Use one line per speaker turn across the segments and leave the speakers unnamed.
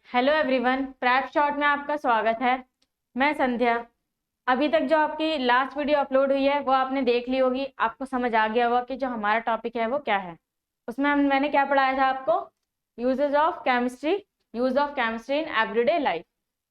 Hello everyone, prep short में आपका स्वागत है। मैं संध्या। अभी तक जो आपकी लास्ट वीडियो अपलोड हुई है वो आपने देख ली होगी। आपको समझ आ गया होगा कि जो हमारा टॉपिक है वो क्या है। उसमें मैंने क्या पढ़ाया था आपको, uses of chemistry, use of chemistry in everyday life.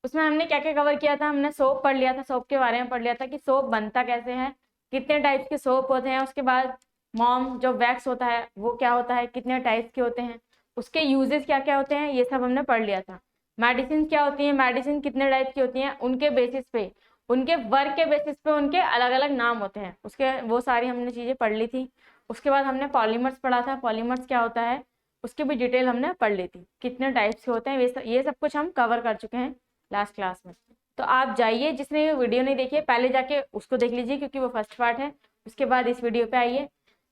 उसमें हमने क्या क्या कवर किया था। हमने सोप पढ़ लिया था, सोप के बारे में पढ़ लिया था कि सोप बनता कैसे है, कितने टाइप्स के सोप होते हैं। उसके बाद मॉम जो वैक्स होता है वो क्या होता है, कितने टाइप्स के होते हैं, उसके यूजेस क्या क्या होते हैं, ये सब हमने पढ़ लिया था। मेडिसिन क्या होती है, मेडिसिन कितने टाइप की होती हैं, उनके बेसिस पे, उनके वर्क के बेसिस पे उनके अलग अलग नाम होते हैं, उसके वो सारी हमने चीजें पढ़ ली थी। उसके बाद हमने पॉलीमर्स पढ़ा था, पॉलीमर्स क्या होता है उसकी भी डिटेल हमने पढ़ ली थी, कितने टाइप्स के होते हैं, ये सब कुछ हम कवर कर चुके हैं लास्ट क्लास में। तो आप जाइए, जिसने ये वीडियो नहीं देखी है पहले जाके उसको देख लीजिए क्योंकि वो फर्स्ट पार्ट है। उसके बाद इस वीडियो पे आइए।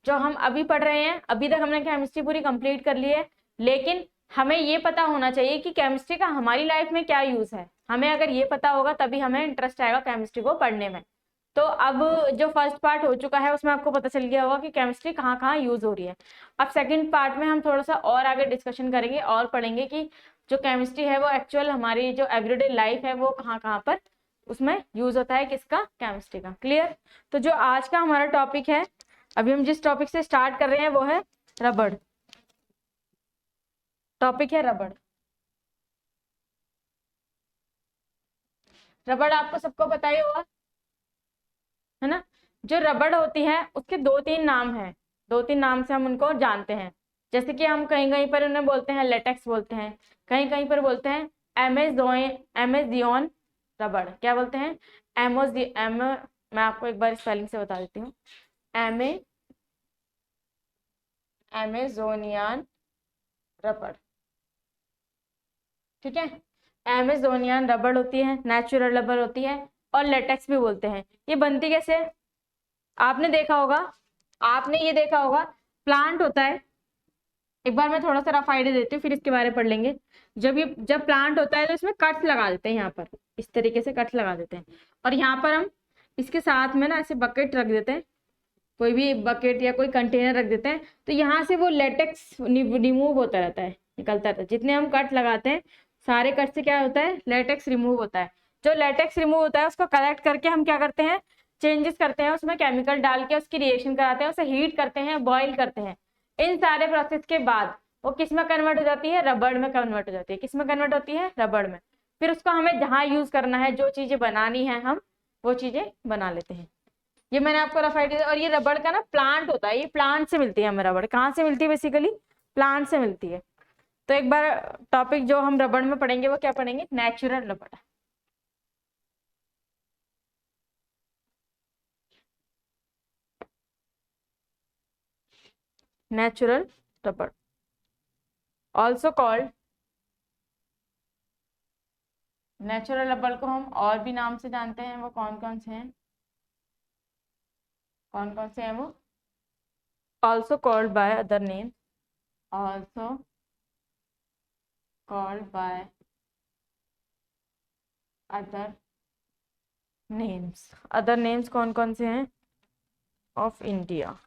जो हम अभी पढ़ रहे हैं, अभी तक हमने केमिस्ट्री पूरी कंप्लीट कर ली है, लेकिन हमें ये पता होना चाहिए कि केमिस्ट्री का हमारी लाइफ में क्या यूज है। हमें अगर ये पता होगा तभी हमें इंटरेस्ट आएगा केमिस्ट्री को पढ़ने में। तो अब जो फर्स्ट पार्ट हो चुका है उसमें आपको पता चल गया होगा कि केमिस्ट्री कहाँ कहाँ यूज हो रही है। अब सेकंड पार्ट में हम थोड़ा सा और आगे डिस्कशन करेंगे और पढ़ेंगे कि जो केमिस्ट्री है वो एक्चुअल हमारी जो एवरीडे लाइफ है वो कहाँ कहाँ पर उसमें यूज होता है, किसका, केमिस्ट्री का। क्लियर। तो जो आज का हमारा टॉपिक है, अभी हम जिस टॉपिक से स्टार्ट कर रहे हैं वो है रबड़। टॉपिक है रबड़। रबड़ आपको सबको पता ही होगा, है ना। जो रबड़ होती है उसके दो तीन नाम हैं, दो तीन नाम से हम उनको जानते हैं। जैसे कि हम कहीं कहीं पर उन्हें बोलते हैं लेटेक्स बोलते हैं, कहीं कहीं पर बोलते हैं एमेजियन रबड़। क्या बोलते हैं, मैं आपको एक बार स्पेलिंग से बता देती हूँ। एमे एमेजोनियन रबड़, ठीक है। एमेजोनियन रबड़ होती है, नेचुरल रबड़ होती है, और लेटेक्स भी बोलते हैं। ये बनती कैसे है? आपने देखा होगा, आपने ये देखा होगा, प्लांट होता है। एक बार मैं थोड़ा सा रफ आइडिया देती हूँ फिर इसके बारे में पढ़ लेंगे। जब प्लांट होता है तो इसमें कट्स लगा देते हैं, यहाँ पर इस तरीके से कट्स लगा देते हैं, और यहाँ पर हम इसके साथ में ना ऐसे बकेट रख देते हैं, कोई भी बकेट या कोई कंटेनर रख देते हैं, तो यहाँ से वो लेटेक्स रिमूव होता रहता है, निकलता रहता है। जितने हम कट लगाते हैं सारे कट से क्या होता है, लेटेक्स रिमूव होता है। जो लेटेक्स रिमूव होता है उसको कलेक्ट करके हम क्या करते हैं, चेंजेस करते हैं, उसमें केमिकल डाल के उसकी रिएक्शन कराते हैं, उसे हीट करते हैं, बॉईल करते हैं। इन सारे प्रोसेस के बाद वो किस में कन्वर्ट हो जाती है, रबड़ में कन्वर्ट हो जाती है। किस में कन्वर्ट होती है, रबड़ में। फिर उसको हमें जहाँ यूज करना है, जो चीजें बनानी है हम वो चीजें बना लेते हैं। ये मैंने आपको रफ आइडिया। और ये रबड़ का ना प्लांट होता है, ये प्लांट से मिलती है हमें रबड़। कहाँ से मिलती है, बेसिकली प्लांट से मिलती है। तो एक बार टॉपिक जो हम रबड़ में पढ़ेंगे वो क्या पढ़ेंगे, नेचुरल रबड़। नेचुरल रबड़ ऑल्सो कॉल्ड, नेचुरल रबड़ को हम और भी नाम से जानते हैं, वो कौन कौन से हैं, कौन कौन से हैं वो, also called by other name, also called by other names. Other names कौन कौन से हैं, ऑफ इंडिया।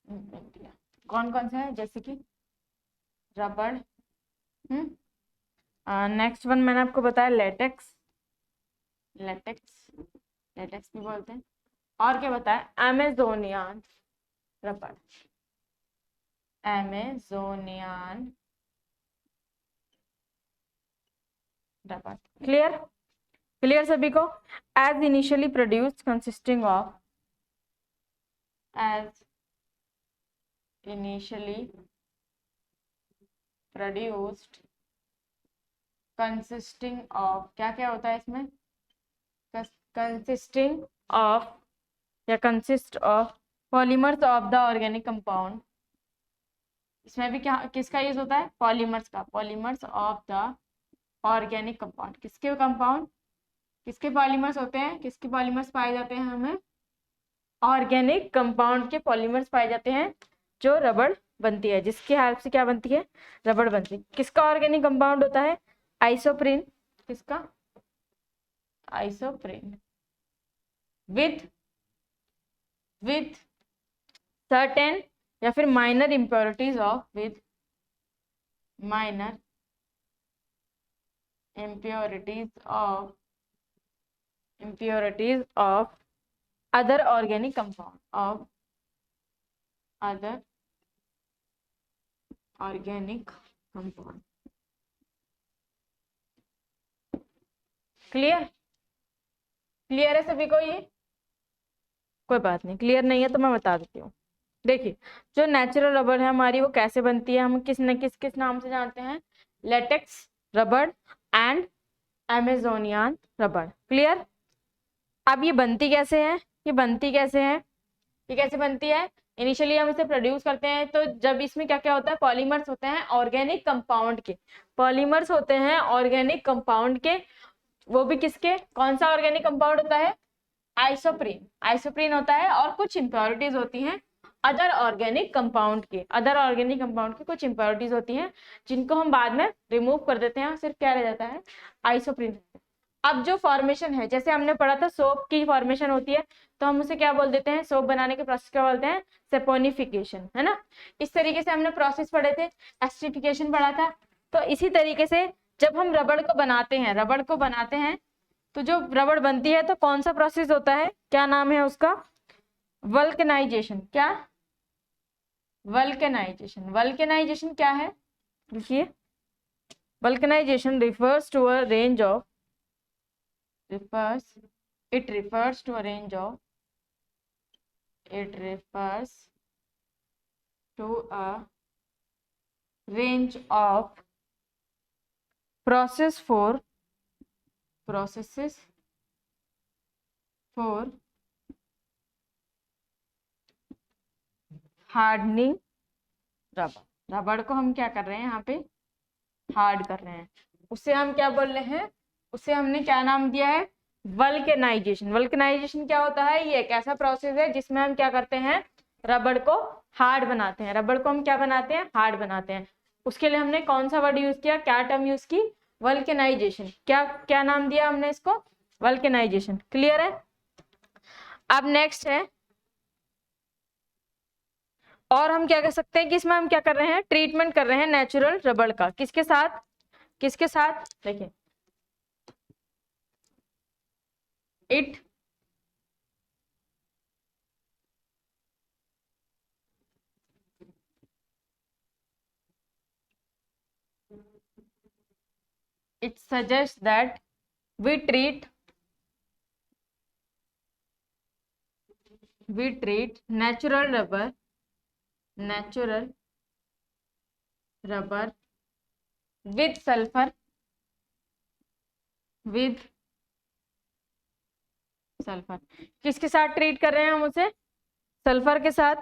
इंडिया कौन कौन से हैं, जैसे कि रबड़, नेक्स्ट वन मैंने आपको बताया लेटेक्स, लेटेक्स, लेटेक्स भी बोलते हैं। और क्या बताया, अमेजोनियन रबड़, अमेजोनियन रबड़। क्लियर, क्लियर सभी को। As initially produced consisting of, as initially produced consisting of, क्या क्या होता है इसमें, कंसिस्टिंग ऑफ या consist of polymers of the organic compound. इसमें भी क्या किसका यूज होता है, पॉलीमर्स का, polymers of the organic compound. किसके कंपाउंड, किसके पॉलीमर्स होते हैं, किसके पॉलीमर्स पाए जाते हैं, हमें ऑर्गेनिक कंपाउंड के पॉलीमर्स पाए जाते हैं जो रबड़ बनती है, जिसकी हेल्प से क्या बनती है, रबड़ बनती है। किसका ऑर्गेनिक कंपाउंड होता है, आइसोप्रीन। किसका, आइसोप्रीन विथ सर्टेन या फिर minor impurities of with minor impurities of other organic compound clear clear है सभी को? ये कोई बात नहीं, क्लियर नहीं है तो मैं बता देती हूँ। देखिए, जो नेचुरल रबड़ है हमारी वो कैसे बनती है, हम किस न किस नाम से जानते हैं, लेटेक्स रबड़ एंड अमेजोनियन रबड़। क्लियर? अब ये बनती कैसे है, ये कैसे बनती है? इनिशियली हम इसे प्रोड्यूस करते हैं, तो जब इसमें क्या क्या होता है, पॉलीमर्स होते हैं ऑर्गेनिक कंपाउंड के, पॉलीमर्स होते हैं ऑर्गेनिक कंपाउंड के। वो भी किसके, कौन सा ऑर्गेनिक कंपाउंड होता है, आइसोप्रीन होता है, और कुछ इंप्योरिटीज होती हैं अदर ऑर्गेनिक कंपाउंड के कुछ इंप्योरिटीज होती हैं जिनको हम बाद में रिमूव कर देते हैं, सिर्फ क्या रह जाता है, आइसोप्रीन। अब जो फॉर्मेशन है, जैसे हमने पढ़ा था सोप की फॉर्मेशन होती है, तो हम उसे क्या बोल देते हैं, सोप बनाने के प्रोसेस क्या बोलते हैं, सेपोनिफिकेशन, है ना। इस तरीके से हमने प्रोसेस पढ़े थे, एस्टिफिकेशन पढ़ा था। तो इसी तरीके से जब हम रबड़ को बनाते हैं तो जो रबड़ बनती है तो कौन सा प्रोसेस होता है, क्या नाम है उसका, वल्केनाइजेशन। क्या, वल्केनाइजेशन क्या है, देखिए, vulcanization refers to a range of processes for hardening रबड़ को हम क्या कर रहे हैं, यहाँ पे हार्ड कर रहे हैं, उसे हम क्या बोल रहे हैं, उसे हमने क्या नाम दिया है, वल्केनाइजेशन क्या होता है, ये एक ऐसा प्रोसेस है जिसमें हम क्या करते हैं, रबड़ को हार्ड बनाते हैं, रबड़ को हम क्या बनाते हैं, हार्ड बनाते हैं। उसके लिए हमने कौन सा वर्ड यूज किया, क्या टर्म यूज की, वल्केनाइजेशन। क्या नाम दिया हमने इसको, वल्केनाइजेशन। क्लियर है? अब नेक्स्ट है, और हम क्या कर सकते हैं कि इसमें हम क्या कर रहे हैं, ट्रीटमेंट कर रहे हैं नेचुरल रबड़ का, किसके साथ, देखिए, it suggests that we treat natural rubber with sulfur किसके साथ ट्रीट कर रहे हैं हम उसे, सल्फर के साथ,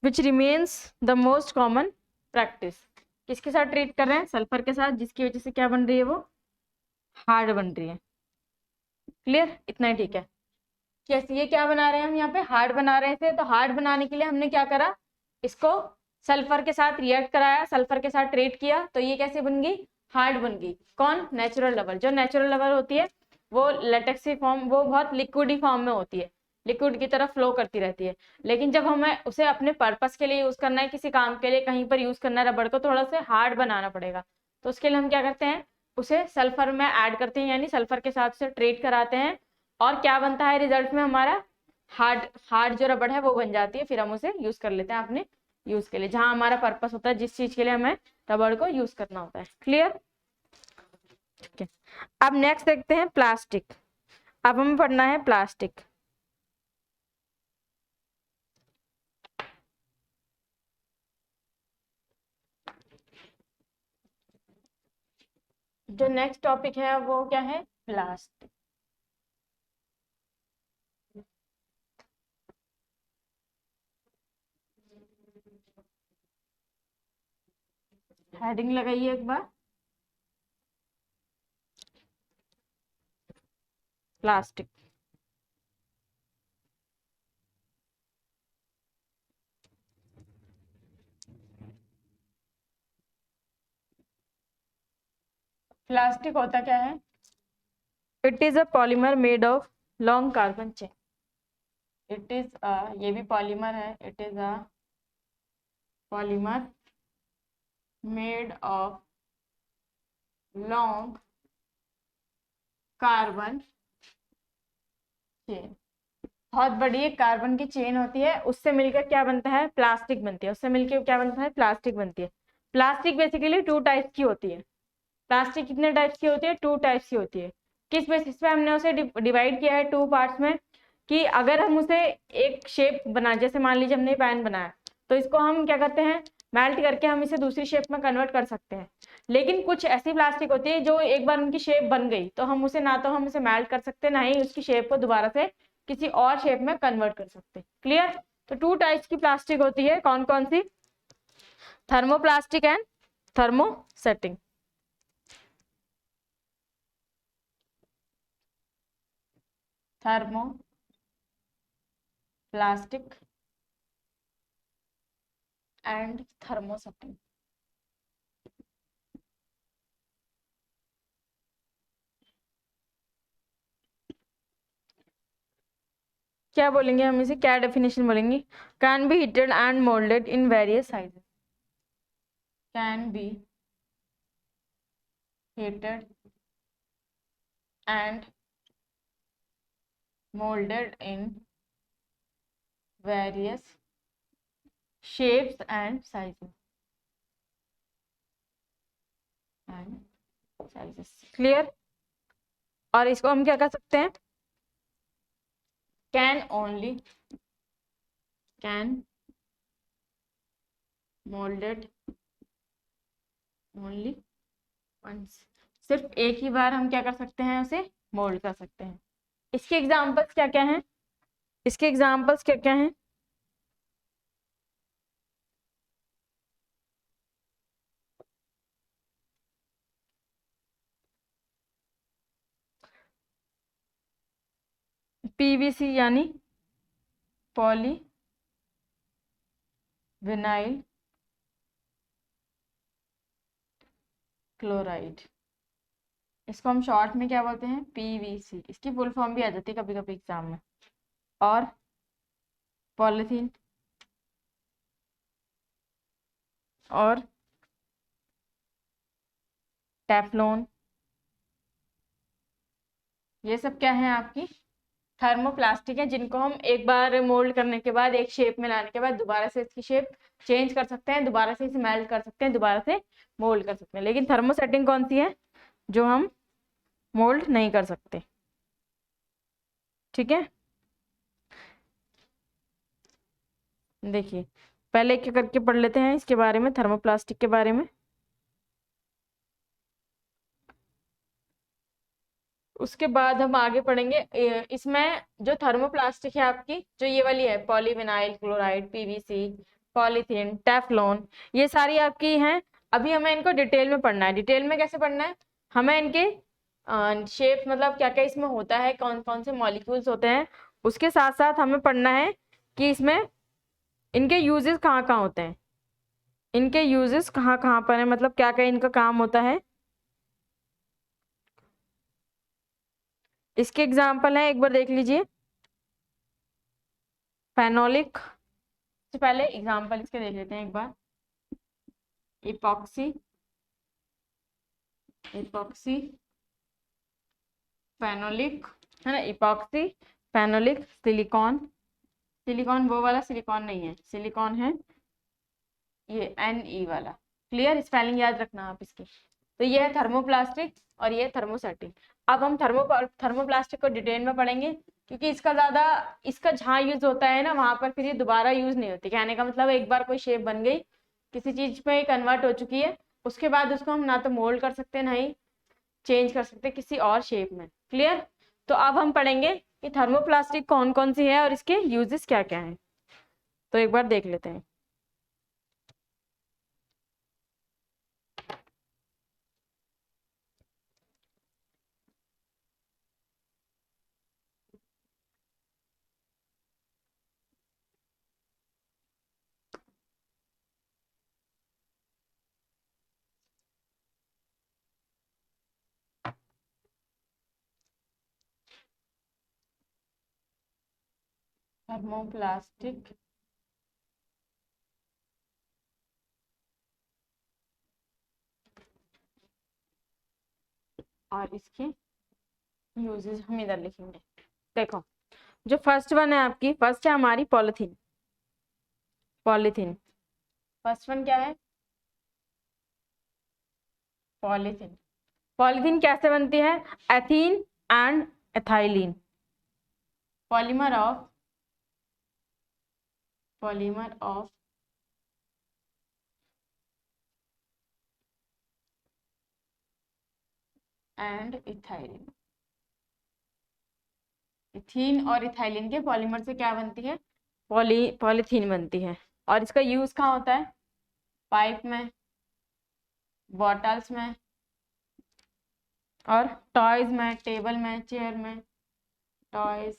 which remains the most common practice. किसके साथ ट्रीट कर रहे हैं, सल्फर के साथ, जिसकी वजह से क्या बन रही है, वो हार्ड बन रही है। क्लियर? इतना ही ठीक है। कैसे, ये क्या बना रहे हैं हम, यहाँ पे हार्ड बना रहे थे, तो हार्ड बनाने के लिए हमने क्या करा, इसको सल्फर के साथ रिएक्ट कराया, सल्फर के साथ ट्रीट किया, तो ये कैसे बन गई, हार्ड बन गई। कौन, नेचुरल रबर। जो नेचुरल रबर होती है वो लेटेक्सी फॉर्म, वो बहुत लिक्विडी फॉर्म में होती है, लिक्विड की तरफ फ्लो करती रहती है। लेकिन जब हमें उसे अपने पर्पस के लिए यूज करना है, किसी काम के लिए कहीं पर यूज करना है रबड़ को, थोड़ा सा हार्ड बनाना पड़ेगा, तो उसके लिए हम क्या करते हैं, उसे सल्फर में ऐड करते हैं, यानी सल्फर के साथ उसे ट्रीट कराते हैं, और क्या बनता है रिजल्ट में, हमारा हार्ड जो रबड़ है वो बन जाती है। फिर हम उसे यूज कर लेते हैं अपने यूज के लिए, जहां हमारा पर्पस होता है, जिस चीज के लिए हमें रबड़ को यूज करना होता है। क्लियर? ठीक है। अब नेक्स्ट देखते हैं प्लास्टिक। अब हमें पढ़ना है प्लास्टिक। जो नेक्स्ट टॉपिक है वो क्या है, प्लास्टिक। हेडिंग लगाइए एक बार, प्लास्टिक। प्लास्टिक होता क्या है, it is a polymer made of long carbon chain. It is a, ये भी पॉलीमर है, it is a polymer made of long carbon chain. बहुत बड़ी एक कार्बन की चेन होती है, उससे मिलकर क्या बनता है, प्लास्टिक बनती है। उससे मिलकर क्या बनता है, प्लास्टिक बनती है। प्लास्टिक बेसिकली टू टाइप्स की होती है। प्लास्टिक कितने टाइप्स की होती है, टू टाइप्स की होती है। किस बेसिस पे हमने उसे डिवाइड किया है टू पार्ट्स में, कि अगर हम उसे एक शेप बना, जैसे मान लीजिए हमने पैन बनाया, तो इसको हम क्या करते हैं, मेल्ट करके हम इसे दूसरी शेप में कन्वर्ट कर सकते हैं। लेकिन कुछ ऐसी प्लास्टिक होती है जो एक बार उनकी शेप बन गई तो हम उसे ना तो हम उसे मेल्ट कर सकते, ना ही उसकी शेप को दोबारा से किसी और शेप में कन्वर्ट कर सकते। क्लियर। तो टू टाइप्स की प्लास्टिक होती है, कौन कौन सी, thermoplastic and thermosetting. Thermoplastic and thermosetting. क्या बोलेंगे हम इसे, क्या डेफिनेशन बोलेंगे, can be heated and moulded in various sizes, can be heated and moulded in various shapes and sizes and sizes. Clear. और इसको हम क्या कर सकते हैं, can only, can moulded only once, सिर्फ एक ही बार हम क्या कर सकते हैं, उसे मोल्ड कर सकते हैं। इसके एग्जांपल्स क्या क्या हैं, इसके एग्जांपल्स क्या क्या हैं, पीवीसी यानी पॉली विनाइल क्लोराइड, इसको हम शॉर्ट में क्या बोलते हैं, पीवीसी। इसकी फुल फॉर्म भी आ जाती है कभी कभी एग्जाम में। और पॉलिथीन, और टेफ्लॉन, ये सब क्या है, आपकी थर्मोप्लास्टिक है, जिनको हम एक बार मोल्ड करने के बाद, एक शेप में लाने के बाद दोबारा से इसकी शेप चेंज कर सकते हैं, दोबारा से इसे मेल्ट कर सकते हैं, दोबारा से मोल्ड कर सकते हैं। लेकिन थर्मोसेटिंग कौन सी है, जो हम मोल्ड नहीं कर सकते। ठीक है, देखिए पहले क्या करके पढ़ लेते हैं इसके बारे में, थर्मोप्लास्टिक के बारे में। उसके बाद हम आगे पढ़ेंगे इसमें जो थर्मोप्लास्टिक है आपकी, जो ये वाली है, polyvinyl chloride, PVC, polythene, Teflon, ये सारी आपकी हैं। अभी हमें इनको डिटेल में पढ़ना है। डिटेल में कैसे पढ़ना है, हमें इनके शेप, मतलब क्या क्या इसमें होता है, कौन कौन से मॉलिक्यूल्स होते हैं, उसके साथ साथ हमें पढ़ना है कि इसमें इनके यूजेस कहाँ कहाँ होते हैं, इनके यूजेस कहाँ कहाँ पर है, मतलब क्या क्या इनका काम होता है। इसके एग्जाम्पल है, एक बार देख लीजिए। फेनोलिक, सबसे पहले एग्जाम्पल इसके देख लेते हैं एक बार। इपॉक्सी, इपॉक्सी फेनोलिक, है ना, इपॉक्सी फेनोलिक, सिलिकॉन, सिलिकॉन वो वाला सिलिकॉन नहीं है, सिलिकॉन है ये NE वाला। क्लियर, स्पेलिंग याद रखना आप इसकी। तो ये है थर्मोप्लास्टिक और ये थर्मोसेटिक। अब हम थर्मोप्लास्टिक को डिटेल में पढ़ेंगे, क्योंकि इसका ज्यादा, इसका जहाँ यूज होता है ना, वहां पर फिर ये दोबारा यूज नहीं होती। कहने का मतलब एक बार कोई शेप बन गई, किसी चीज में कन्वर्ट हो चुकी है, उसके बाद उसको हम ना तो मोल्ड कर सकते हैं, ना ही चेंज कर सकते हैं किसी और शेप में। क्लियर। तो अब हम पढ़ेंगे कि थर्मोप्लास्टिक कौन कौन सी है और इसके यूजेस क्या क्या हैं। तो एक बार देख लेते हैं। थर्मोप्लास्टिक और इसके यूजेस हम इधर लिखेंगे। देखो, जो फर्स्ट वन है आपकी, फर्स्ट है हमारी पॉलिथीन। पॉलिथीन फर्स्ट वन क्या है? पॉलिथीन। पॉलिथीन कैसे बनती है? Ethene and ethylene, polymer of and ethylene. Ethene और इथाइलिन के पॉलीमर से क्या बनती है? पॉलीथीन बनती है। और इसका यूज कहाँ होता है? पाइप में, बॉटल्स में, और टॉयज में, टेबल में, चेयर में, toys,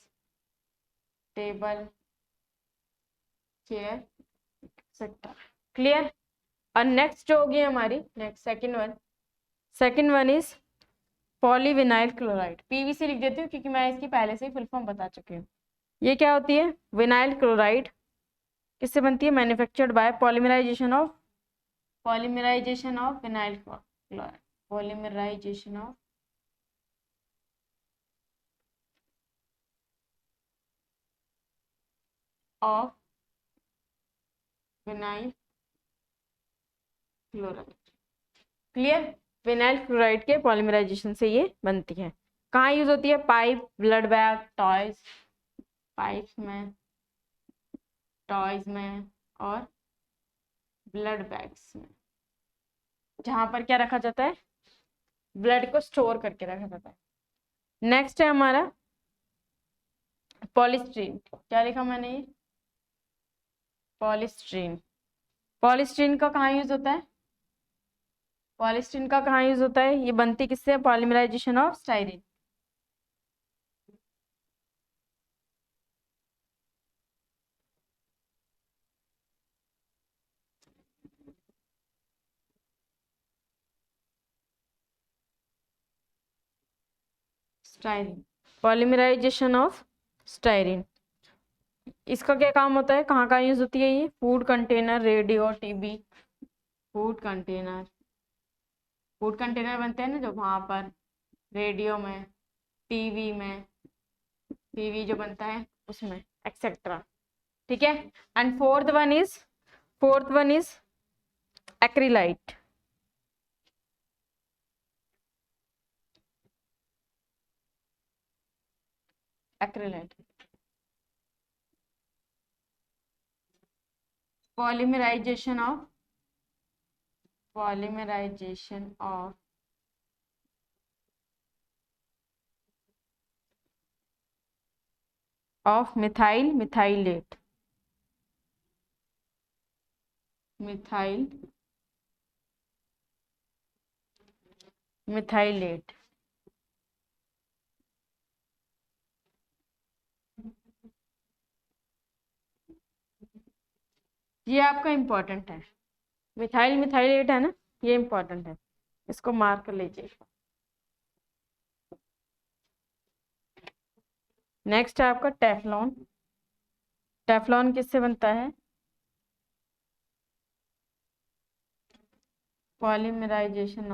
table, chair, etcetera. Clear? और नेक्स्ट जो होगी हमारी, next second one is polyvinyl chloride. PVC लिख देती हूँ क्योंकि मैं इसकी पहले से ही फुल फॉर्म बता चुकी हूँ। ये क्या होती है? Vinyl chloride. किससे बनती है? Manufactured by polymerization of vinyl chloride, polymerization of vinyl chloride. Clear? Vinyl chloride के पॉलीमराइजेशन से ये बनती है। कहाँ यूज होती है? Pipe, blood bag, toys, pipes में, टॉयज में और ब्लड बैग्स में, जहां पर क्या रखा जाता है? ब्लड को स्टोर करके रखा जाता है। नेक्स्ट है हमारा पॉलीस्टीरीन। क्या लिखा मैंने? ये पॉलीस्टीरीन। पॉलीस्टीरीन का कहाँ यूज होता है? पॉलीस्टीरीन का कहाँ यूज होता है? ये बनती किससे? Polymerization of styrene. Styrene, polymerization of styrene. इसका क्या काम होता है? कहाँ कहाँ यूज होती है ये? Food container, radio, TV. Food container बनते हैं ना जो, वहां पर रेडियो में, टीवी जो बनता है उसमें, एक्सेट्रा। ठीक है? And fourth one is acrylate. Acrylate polymerisation of methylate. Methylate. ये आपका इंपॉर्टेंट है। मिथाइलेट है ना, ये इंपॉर्टेंट है, इसको मार्क कर लीजिएगा। नेक्स्ट है आपका टेफ्लॉन। टेफ्लॉन किससे बनता है? Polymerisation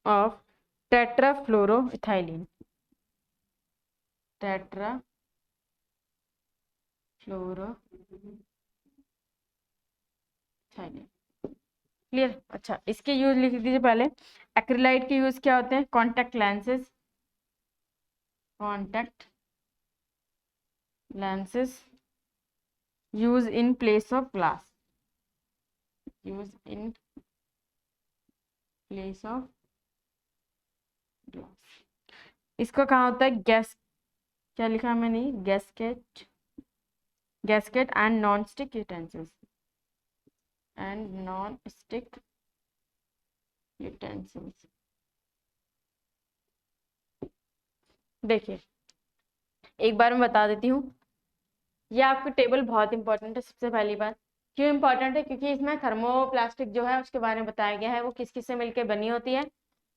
of tetrafluoroethylene. क्लियर? अच्छा, इसके यूज लिख दीजिए पहले। एक्रिलाइट के यूज क्या होते हैं? Contact lenses, use in place of glass. इसका कहाँ होता है? क्या लिखा है मैंने? Gasket and non stick utensils. देखिए, एक बार मैं बता देती हूँ, ये आपकी टेबल बहुत इंपॉर्टेंट है। सबसे पहली बात क्यों इंपॉर्टेंट है? क्योंकि इसमें थर्मोप्लास्टिक जो है उसके बारे में बताया गया है, वो किस किस से मिलकर बनी होती है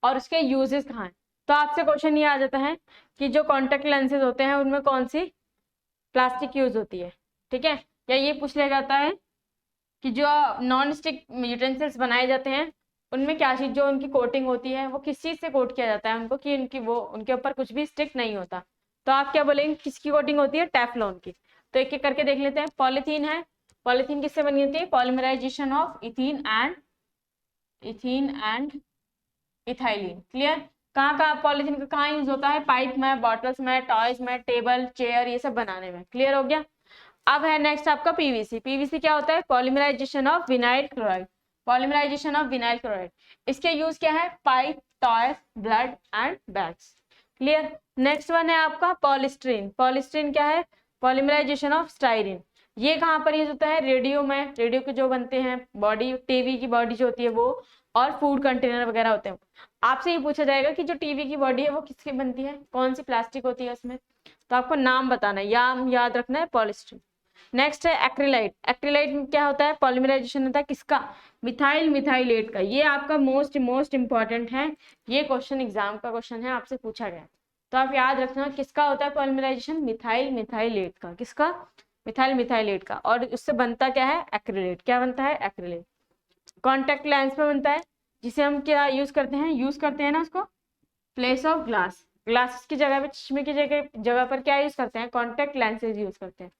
और उसके यूजेस कहाँ हैं। तो आपसे क्वेश्चन ये आ जाता है कि जो कॉन्टेक्ट लेंसेज होते हैं उनमें कौन सी प्लास्टिक यूज होती है, ठीक है। या ये पूछ लिया जाता है कि जो नॉन स्टिक यूटेंसिल्स बनाए जाते हैं उनमें क्या चीज, जो उनकी कोटिंग होती है वो किस चीज से कोट किया जाता है उनको, कि उनकी वो उनके ऊपर कुछ भी स्टिक नहीं होता। तो आप क्या बोलेंगे, किसकी कोटिंग होती है, टेफ्लॉन की। तो एक एक करके देख लेते हैं। पॉलीथीन है, पॉलीथीन किससे बनी होती है, polymerisation of ethene and ethylene. Clear. कहाँ कहाँ पॉलीथीन का कहाँ यूज होता है, पाइप में, बॉटल्स में, टॉयज में, टेबल चेयर ये सब बनाने में। क्लियर हो गया। अब है नेक्स्ट आपका पीवीसी। पीवीसी क्या होता है, polymerisation of vinyl chloride, polymerization of vinyl chloride. इसके यूज क्या है, pipe, toys, blood and bags. Clear. Next one है आपका पॉलिस्ट्रीन। पॉलिस्ट्रीन क्या है, पॉलीमराइजेशन ऑफ स्टाइरिन। ये कहाँ पर यूज होता है, रेडियो में, रेडियो के जो बनते हैं बॉडी, टीवी की बॉडी जो होती है वो, और फूड कंटेनर वगैरह होते हैं। आपसे ये पूछा जाएगा कि जो टीवी की बॉडी है वो किसकी बनती है, कौन सी प्लास्टिक होती है उसमें, तो आपको नाम बताना है, याद रखना है, पॉलिस्ट्रीन। नेक्स्ट है एक्रिलाइट। एक्रिलाइट में क्या होता है, पॉलीमराइजेशन होता है किसका, मिथाइल मिथाइलेट का। ये आपका मोस्ट इंपॉर्टेंट है, ये क्वेश्चन एग्जाम का क्वेश्चन है, आपसे पूछा गया। तो आप याद रखना किसका होता है पॉलीमराइजेशन, मिथाइल मिथाइलेट का। किसका, मिथाइल मिथाइलेट का। और उससे बनता क्या है, एक्रिलेट। क्या बनता है, एक्रिलेट। कॉन्टेक्ट लेंस में बनता है, जिसे हम क्या यूज करते हैं ना उसको, प्लेस ऑफ ग्लास, ग्लासेस की जगह पे, चश्मे की जगह पर क्या यूज करते हैं, कॉन्टेक्ट लेंसेज यूज करते हैं।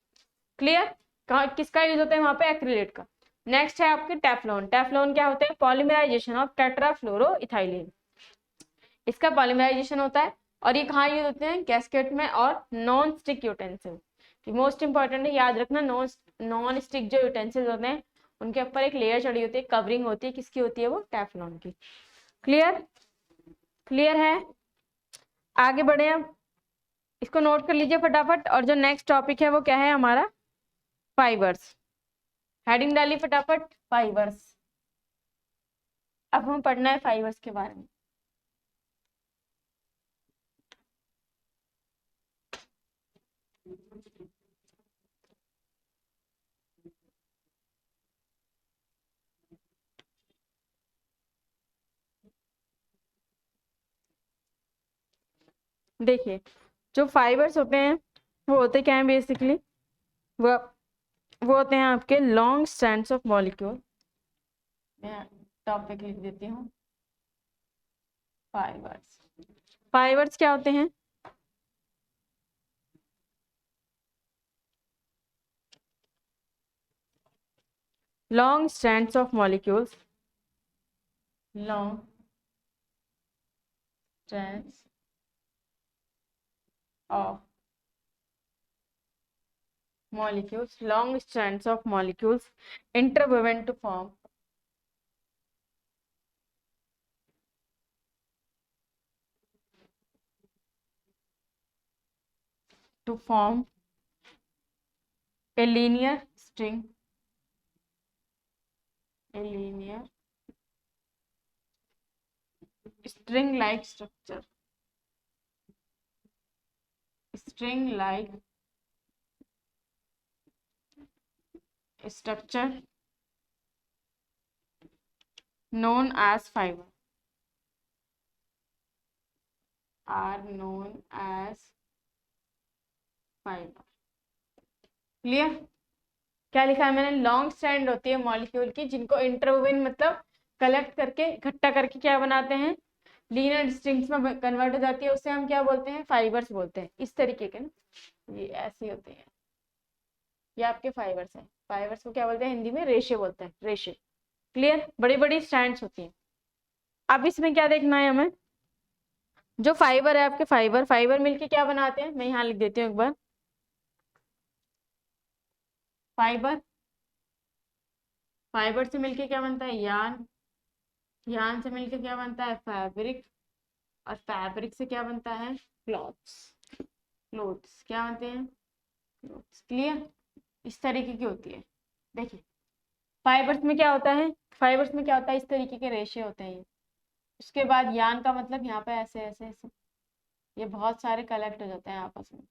क्लियर। किसका यूज होता है वहां पे, एक्रिलेट का। नेक्स्ट है आपके टेफ्लॉन। टेफ्लॉन क्या होते हैं, पॉलीमराइजेशन ऑफ टेट्राफ्लोरोइथाइलिन। इसका पॉलीमराइजेशन होता है, और ये कहाँ यूज होते हैं, गैस्केट में और non stick utensil. Most important है, याद रखना, नॉन स्टिक जो यूटेंसिल होते हैं उनके ऊपर एक लेयर चढ़ी होती है, कवरिंग होती है, किसकी होती है वो, टेफ्लॉन की। क्लियर, क्लियर है। आगे बढ़े अब, इसको नोट कर लीजिए फटाफट। और जो नेक्स्ट टॉपिक है वो क्या है हमारा, फाइबर्स। हेडिंग डाली फटाफट, फाइबर्स। अब हम पढ़ना है फाइबर्स के बारे में। देखिए, जो फाइबर्स होते हैं वो होते क्या है बेसिकली, वो वो होते हैं आपके लॉन्ग स्ट्रैंड्स ऑफ मॉलिक्यूल। मैं टॉपिक लिख देती हूँ, फाइबर्स। फाइबर्स क्या होते हैं, long strands of molecules, long strands of molecules, long strands of molecules interwoven to form a linear string, a linear string like structure, string like structure known as fiber, are known as fiber। Clear. क्या लिखा है मैंने, long strand होती है molecule की जिनको interwoven मतलब collect करके इकट्ठा करके क्या बनाते हैं, लीनियर स्ट्रिंग्स में कन्वर्ट हो जाती है, उससे हम क्या बोलते हैं, फाइबर्स बोलते हैं। इस तरीके के ना, ये ऐसे होते हैं, ये आपके फाइबर्स हैं। फाइबर्स को क्या बोलते हैं हिंदी में, रेशे बोलते हैं, रेशे। क्लियर। बड़ी बड़ी स्ट्रैंड्स होती हैं। अब इसमें क्या देखना है हमें, जो फाइबर है आपके, फाइबर फाइबर मिलके क्या बनाते हैं, मैं यहाँ लिख देती हूँ एक बार, फाइबर, फाइबर से मिलके क्या बनता है, यान, यान से मिलके क्या बनता है, फैब्रिक, और फैब्रिक से क्या बनता है, क्लॉथ्स, क्लोथ्स क्या बनते हैं, क्लोथ्स। क्लियर। इस तरीके की होती है। देखिए फाइबर्स में क्या होता है, फाइबर्स में क्या होता है, इस तरीके के रेशे होते हैं। उसके बाद यान का मतलब यहाँ पे ऐसे ऐसे ऐसे, ये बहुत सारे कलेक्ट हो जाते हैं आपस में।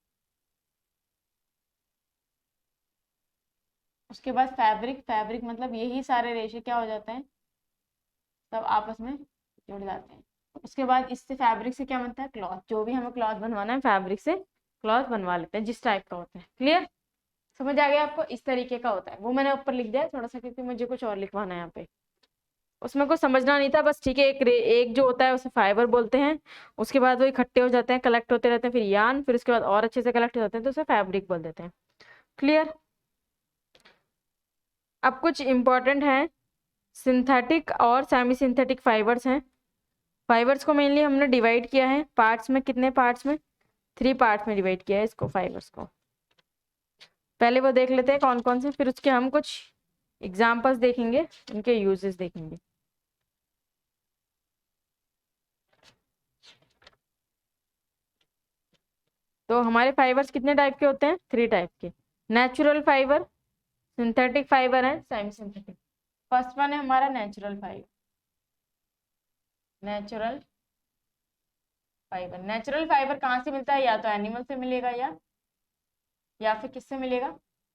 उसके बाद फैब्रिक, फैब्रिक मतलब यही सारे रेशे क्या हो जाते हैं, सब आपस में जुड़ जाते हैं। उसके बाद इससे फैब्रिक से क्या बनता है, क्लॉथ। जो भी हमें क्लॉथ बनवाना है फैब्रिक से क्लॉथ बनवा लेते हैं, जिस टाइप का होता है। क्लियर, समझ आ गया आपको? इस तरीके का होता है। वो मैंने ऊपर लिख दिया है थोड़ा सा, क्योंकि मुझे कुछ और लिखवाना है यहाँ पे। उसमें कुछ समझना नहीं था बस, ठीक है। एक जो होता है उसे फाइबर बोलते हैं, उसके बाद वो इकट्ठे हो जाते हैं, कलेक्ट होते रहते हैं, फिर यान, फिर उसके बाद और अच्छे से कलेक्ट हो जाते हैं तो उसे फैब्रिक बोल देते हैं। क्लियर। अब कुछ इंपॉर्टेंट है, सिंथेटिक और सेमी सिंथेटिक फाइबर्स हैं। फाइबर्स को मेनली हमने डिवाइड किया है पार्ट्स में। कितने पार्ट्स में? 3 पार्ट्स में डिवाइड किया है इसको, फाइबर्स को। पहले वो देख लेते हैं कौन कौन से, फिर उसके हम कुछ एग्जाम्पल्स देखेंगे, उनके यूजेस देखेंगे। तो हमारे फाइबर्स कितने टाइप के होते हैं? 3 टाइप के। नेचुरल फाइबर, सिंथेटिक फाइबर है, सेमी सिंथेटिक। फर्स्ट वन है हमारा natural fibre. Natural fibre, natural fibre कहाँ से मिलता है? या तो एनिमल से मिलेगा या फिर किससे मिलेगा?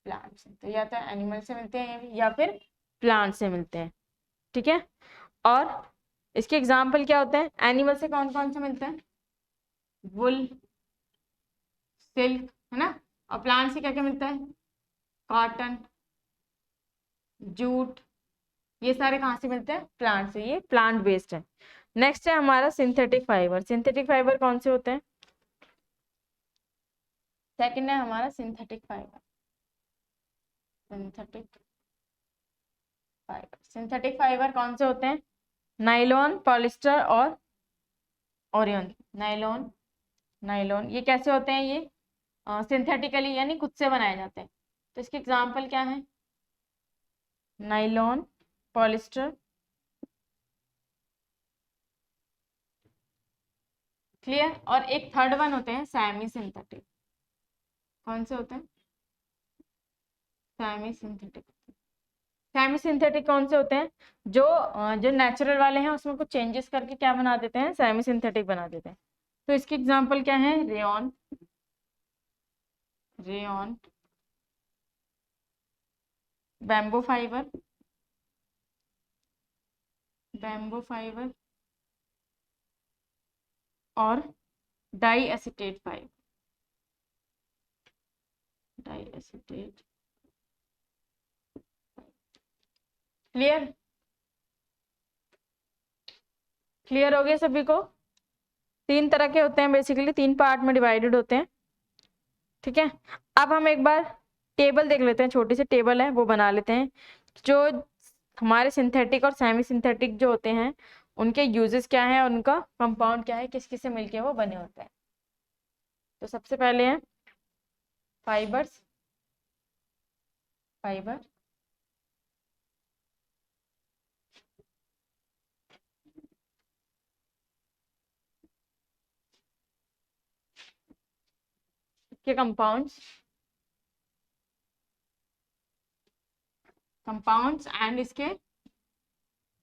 प्लांट से। तो या तो एनिमल से मिलते हैं या फिर प्लांट से मिलते हैं। ठीक है। और इसके एग्जाम्पल क्या होते हैं? एनिमल से कौन कौन से मिलते हैं? वुल, सिल्क, है ना। और प्लांट से क्या क्या मिलता है? कॉटन, जूट, ये सारे कहाँ से मिलते हैं? प्लांट से। ये प्लांट बेस्ड है। नेक्स्ट है हमारा सिंथेटिक फाइबर। सिंथेटिक फाइबर कौन से होते हैं? सेकंड है हमारा synthetic fibre. Synthetic fibre, synthetic fibre कौन से होते हैं? नाइलॉन, पॉलिस्टर और ओरियन। नाइलॉन, नाइलॉन ये कैसे होते हैं? ये सिंथेटिकली यानी खुद से बनाए जाते हैं। तो इसके एग्जाम्पल क्या है? Nylon, polyester. क्लियर। और एक थर्ड वन होते हैं सेमी सिंथेटिक। कौन से होते हैं? Semi synthetic. सेमी सिंथेटिक कौन से होते हैं? जो नेचुरल वाले हैं उसमें कुछ चेंजेस करके क्या बना देते हैं? सेमी सिंथेटिक बना देते हैं। तो इसके एग्जांपल क्या है? Rayon, rayon, bamboo fibre, bamboo fibre और diacetate fibre, diacetate. Clear, clear हो गया सभी को? 3 तरह के होते हैं बेसिकली, 3 पार्ट में डिवाइडेड होते हैं। ठीक है। अब हम एक बार टेबल देख लेते हैं, छोटी सी टेबल है वो बना लेते हैं। जो हमारे सिंथेटिक और सेमी सिंथेटिक जो होते हैं उनके यूजेस क्या हैं और उनका कंपाउंड क्या है, किस किस से मिलके वो बने होते हैं। तो सबसे पहले है फाइबर्स। फाइबर, के कंपाउंड्स, कंपाउंड्स एंड इसके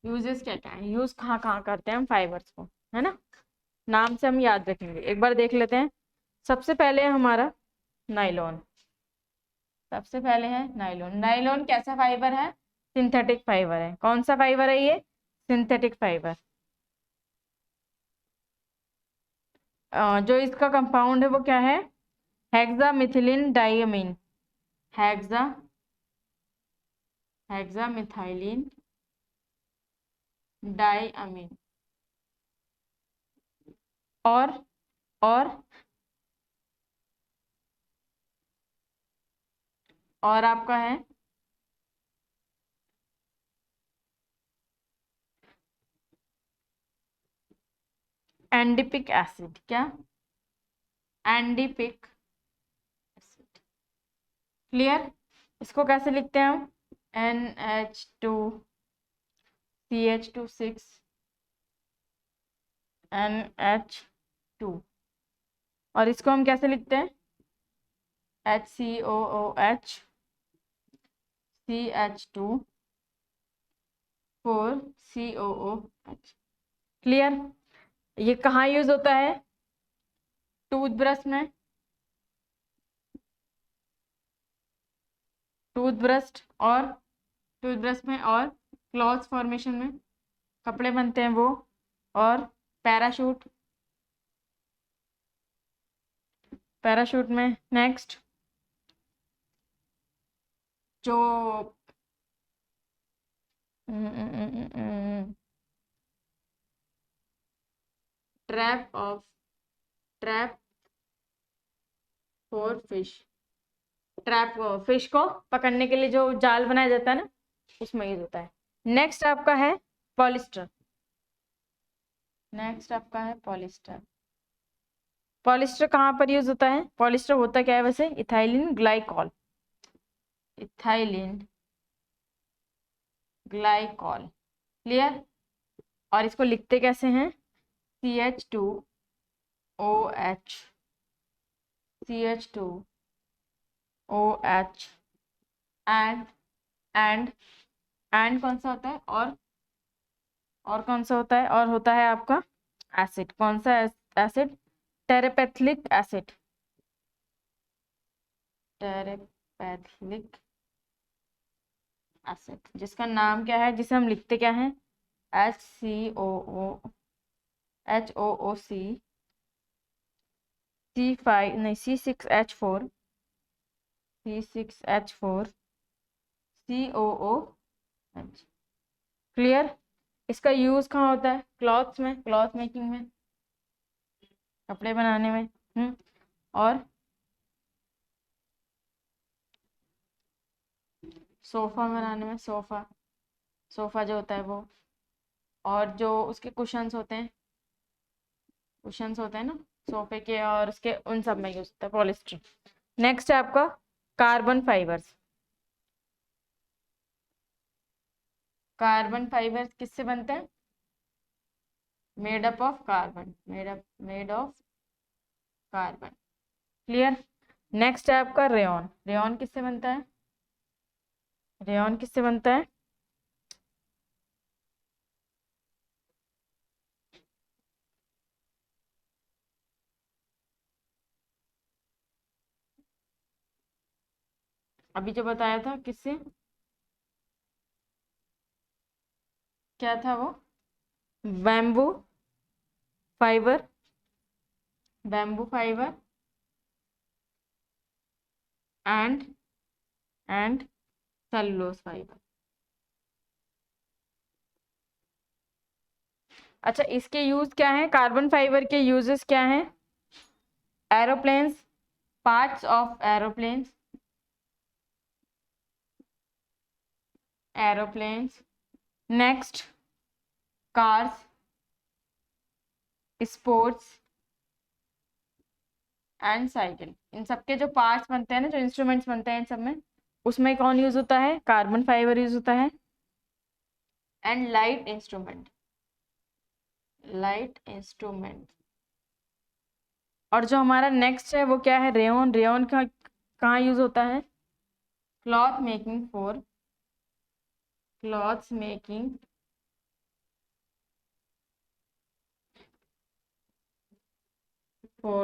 यूजेस क्या क्या है, यूज कहाँ कहाँ करते हैं हम फाइबर्स को, है ना। नाम से हम याद रखेंगे। एक बार देख लेते हैं। सबसे पहले है हमारा नाइलॉन। सबसे पहले है नाइलॉन। नाइलॉन कैसा फाइबर है? सिंथेटिक फाइबर है। कौन सा फाइबर है ये? Synthetic fibre. जो इसका कंपाउंड है वो क्या है? Hexa methylene diamine. Hexa, hexa methylene diamine. और और और आपका है एंडिपिक एसिड। क्या? Adipic acid. क्लियर। इसको कैसे लिखते हैं हम? NH2CH2 6 NH2। और इसको हम कैसे लिखते हैं? HCOOH CH2 4COOH। क्लियर। ये कहाँ यूज होता है? टूथब्रश में, टूथब्रश और टूथब्रश में और क्लॉथ फॉर्मेशन में, कपड़े बनते हैं वो, और पैराशूट, पैराशूट में नेक्स्ट जो trap for fish, trap fish को पकड़ने के लिए जो जाल बनाया जाता है ना, उसमें यूज होता है। नेक्स्ट आपका है पॉलिस्टर, नेक्स्ट आपका है पॉलिस्टर। पॉलिस्टर कहाँ पर यूज होता है? पॉलिस्टर होता क्या है वैसे? Ethylene glycol, ethylene glycol, clear. और इसको लिखते कैसे हैं? CH2OH, CH2OH एंड कौन सा होता है? और कौन सा होता है? और होता है आपका एसिड। कौन सा एसिड? टेरेपैथिलिक एसिड, टेरेपैथिलिक एसिड, जिसका नाम क्या है, जिसे हम लिखते क्या है? HCOOC C5 नहीं C6H4 COOH, क्लियर। इसका यूज कहाँ होता है? क्लॉथ्स में, क्लॉथ मेकिंग में, कपड़े बनाने में, और सोफा बनाने में, सोफा जो होता है वो, और जो उसके कुशंस होते हैं ना सोफे के, और उसके उन सब में यूज होता है पॉलिस्टर। नेक्स्ट है आपका कार्बन फाइबर्स। कार्बन फाइबर्स किससे बनते हैं? Made up of carbon, made of carbon, clear. Next है आपका रेयॉन। रेयॉन किससे बनता है? रेयॉन किससे बनता है? अभी जो बताया था, किससे? क्या था वो? Bamboo fibre, bamboo fibre and cellulose fibre. अच्छा, इसके यूज क्या है? कार्बन फाइबर के यूजेस क्या हैं? Aeroplanes, parts of aeroplanes, next cars, sports and cycle. इन सबके जो पार्ट्स बनते हैं ना, जो इंस्ट्रूमेंट्स बनते हैं इन सब में, उसमें कौन यूज होता है? कार्बन फाइबर यूज होता है। And light instrument. और जो हमारा नेक्स्ट है वो क्या है? रेयॉन। रेयॉन का कहाँ यूज होता है? Cloth making for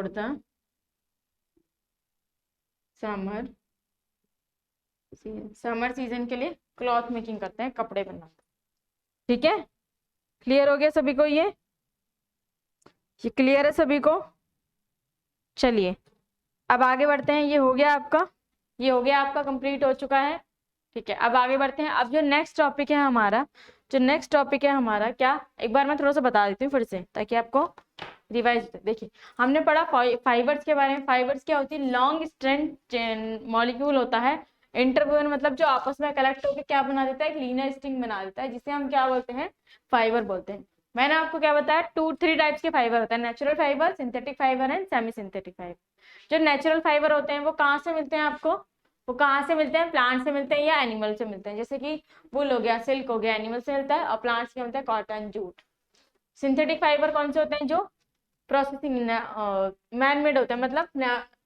the summer season के लिए क्लॉथ मेकिंग करते हैं, कपड़े बनाते हैं, ठीक है। क्लियर हो गया सभी को? ये क्लियर है सभी को? चलिए अब आगे बढ़ते हैं। ये हो गया आपका कंप्लीट हो चुका है, ठीक है। अब आगे बढ़ते हैं। अब जो नेक्स्ट टॉपिक है हमारा, क्या, एक बार मैं थोड़ा सा बता देती हूँ फिर से, ताकि आपको रिवाइज। देखिए, हमने पढ़ा फाइबर्स के बारे में। फाइबर्स क्या होती है? लॉन्ग स्ट्रैंड मॉलिक्यूल होता है। इंटरवोवन मतलब जो आपस में कलेक्ट होकर क्या बना देता है? एक लीनियर स्ट्रिंग बना देता है, जिसे हम क्या बोलते हैं? फाइबर बोलते हैं। मैंने आपको क्या बताया? 2-3 टाइप्स के फाइबर होते हैं, natural fibre, synthetic fibre and semi synthetic fibre. जो नेचुरल फाइबर होते हैं वो कहाँ से मिलते हैं आपको? वो कहाँ से मिलते हैं? प्लांट से मिलते हैं या एनिमल से मिलते हैं। जैसे कि वुल हो गया, सिल्क हो गया, एनिमल से मिलता है, और प्लांट्स से मिलता है कॉटन, जूट। सिंथेटिक फाइबर कौन से होते हैं? जो प्रोसेसिंग मैन मेड होता है, मतलब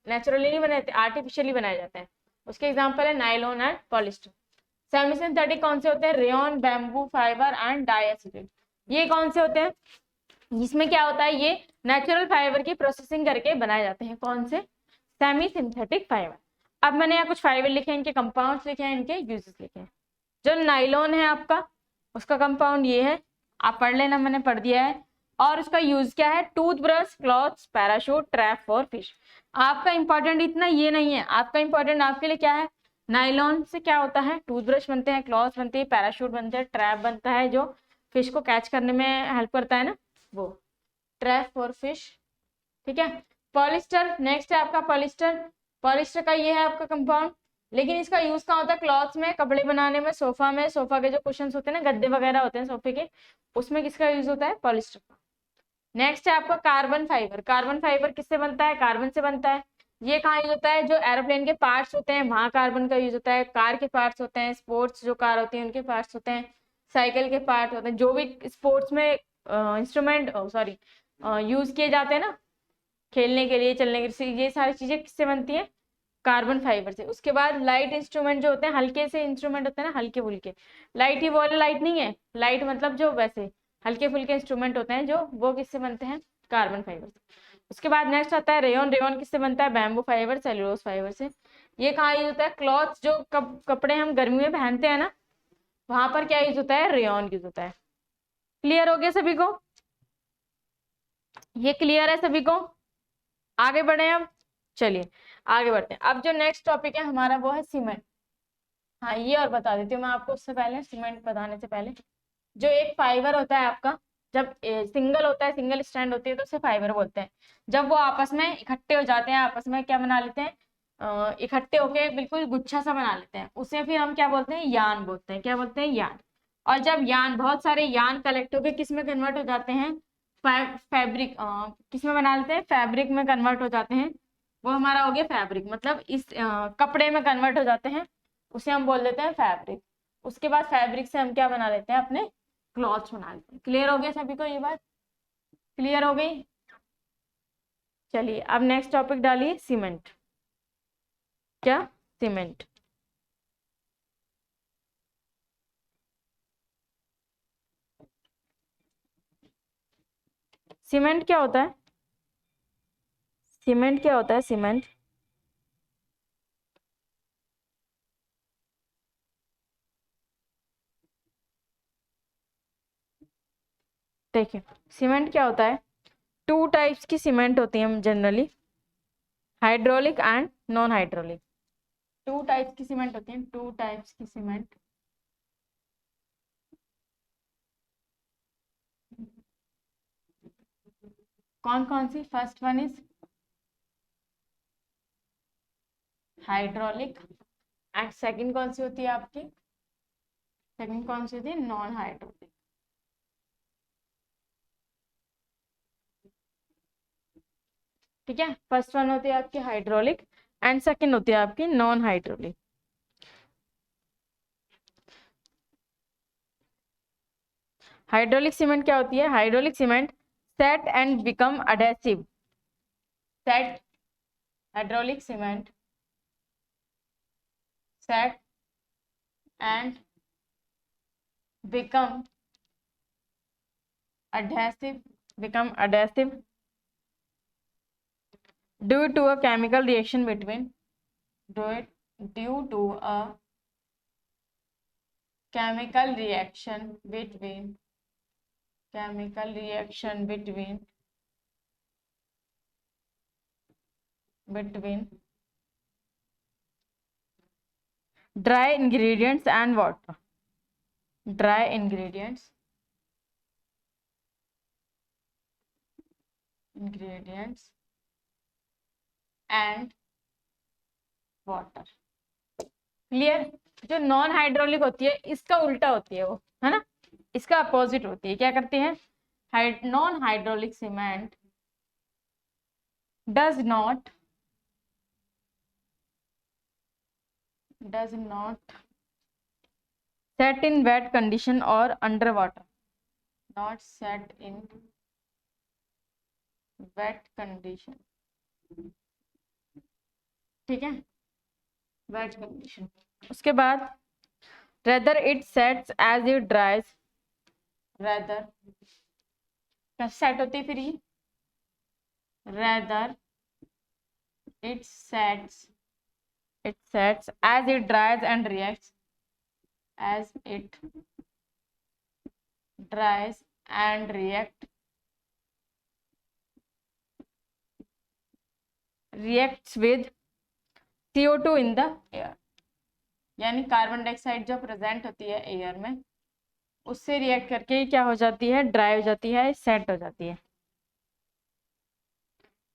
नेचुरली नहीं बनाते, आर्टिफिशियली बनाए जाते हैं। उसके एग्जांपल है nylon and polyester. Semi synthetic कौन से होते हैं? Rayon, bamboo fibre and diacetate. ये कौन से होते हैं? जिसमें क्या होता है? ये नेचुरल फाइबर की प्रोसेसिंग करके बनाए जाते हैं। कौन से? Semi synthetic fibre. अब मैंने यहाँ कुछ फाइबर लिखे हैं, इनके कंपाउंड्स लिखे हैं, इनके यूजेस लिखे हैं। जो नाइलॉन है आपका, उसका कंपाउंड ये है, आप पढ़ लेना, मैंने पढ़ दिया है। और उसका यूज क्या है, toothbrush, clothes, parachute, trap for fish. आपका इंपॉर्टेंट इतना ये नहीं है, आपका इंपॉर्टेंट आपके लिए क्या है, नायलॉन से क्या होता है, टूथब्रश बनते हैं, क्लॉथ्स बनती है, पैराशूट बनते हैं, ट्रैप बनता है जो फिश को कैच करने में हेल्प करता है ना, वो ट्रैप फॉर फिश। ठीक है। पॉलिस्टर नेक्स्ट है आपका, पॉलिस्टर। पॉलिस्टर का ये है आपका कंपाउंड, लेकिन इसका यूज कहाँ होता है, क्लॉथ्स में, कपड़े बनाने में, सोफा में, सोफा के जो कुशन्स होते हैं ना, गद्दे वगैरह होते हैं सोफे के, उसमें किसका यूज होता है, पॉलिस्टर का। नेक्स्ट है आपका कार्बन फाइबर। कार्बन फाइबर किससे बनता है, कार्बन से बनता है। ये कहाँ यूज होता है, जो एरोप्लेन के पार्ट्स होते हैं वहां कार्बन का यूज होता है, कार के पार्ट्स होते हैं, स्पोर्ट्स जो कार होती है उनके पार्ट्स होते हैं, साइकिल के पार्ट होते हैं, जो भी स्पोर्ट्स में इंस्ट्रूमेंट सॉरी यूज किए जाते हैं ना, खेलने के लिए, चलने के लिए, ये सारी चीजें किससे बनती है, कार्बन फाइबर से। उसके बाद लाइट इंस्ट्रूमेंट जो होते हैं, हल्के से इंस्ट्रूमेंट होते हैं ना, हल्के फुल्के, लाइट ही बोले, लाइट नहीं है, लाइट मतलब जो वैसे हल्के फुल्के इंस्ट्रूमेंट होते हैं जो, वो किससे बनते हैं, कार्बन फाइबर से। उसके बाद नेक्स्ट आता है रेयन। रेयन किससे बनता है, बैम्बू फाइबर, सेल्यूलोज फाइबर से। ये कहाँ यूज होता है, क्लॉथ जो कपड़े हम गर्मी में पहनते हैं ना, वहां पर क्या यूज होता है, रेयन यूज होता है। क्लियर हो गया सभी को, ये क्लियर है सभी को, आगे बढ़े अब, चलिए आगे बढ़ते हैं। अब जो नेक्स्ट टॉपिक है हमारा वो है सीमेंट। हाँ ये और बता देती हूँ मैं आपको, उससे पहले सीमेंट बताने से पहले, जो एक फाइबर होता है आपका, जब सिंगल होता है, सिंगल स्ट्रैंड होती है तो उसे फाइबर बोलते हैं। जब वो आपस में इकट्ठे हो जाते हैं, आपस में क्या बना लेते हैं, इकट्ठे होके बिल्कुल गुच्छा सा बना लेते हैं, उसे फिर हम क्या बोलते हैं, यान बोलते हैं। क्या बोलते हैं, यान। और जब यान, बहुत सारे यान कलेक्ट होके किस में कन्वर्ट हो जाते हैं, फैब्रिक, किस में बना लेते हैं, फैब्रिक में कन्वर्ट हो जाते हैं, वो हमारा हो गया फैब्रिक, मतलब इस कपड़े में कन्वर्ट हो जाते हैं, उसे हम बोल देते हैं फैब्रिक। उसके बाद फैब्रिक से हम क्या बना लेते हैं, अपने क्लॉथ्स बना लेते हैं। क्लियर हो गया सभी को, ये बात क्लियर हो गई। चलिए अब नेक्स्ट टॉपिक डालिए, सीमेंट। क्या, सीमेंट। सीमेंट क्या होता है, सीमेंट क्या होता है, सीमेंट। देखिए सीमेंट क्या होता है, टू टाइप्स की सीमेंट होती है generally, hydraulic and non hydraulic. Two types की सीमेंट होती है, टू टाइप्स की सीमेंट। कौन कौन सी, first one is hydraulic, and second कौन सी होती है आपकी, सेकंड कौन सी होती है, नॉन हाइड्रोलिक। ठीक है, फर्स्ट वन होती है आपकी हाइड्रोलिक एंड सेकंड होती है आपकी नॉन हाइड्रोलिक। हाइड्रोलिक सीमेंट क्या होती है, hydraulic cement set and become adhesive, set, hydraulic cement set and become adhesive, become adhesive due to a chemical reaction between, due to a chemical reaction between, chemical reaction between dry ingredients and water, dry ingredients and water। Clear. जो non hydraulic होती है इसका उल्टा होती है वो, है ना, इसका अपोजिट होती है, क्या करती है, non hydraulic cement does not set in wet condition or underwater, not set in wet condition। ठीक है, wet condition। उसके बाद rather it sets as it dries, rather कैसे सेट होती है फिर ये, rather it sets as it dries and reacts, as it dries and react reacts with CO2 in the air, यानी कार्बन डाइऑक्साइड जो present होती है एयर में उससे रिएक्ट करके क्या हो जाती है, ड्राई हो जाती है, सेट हो जाती है।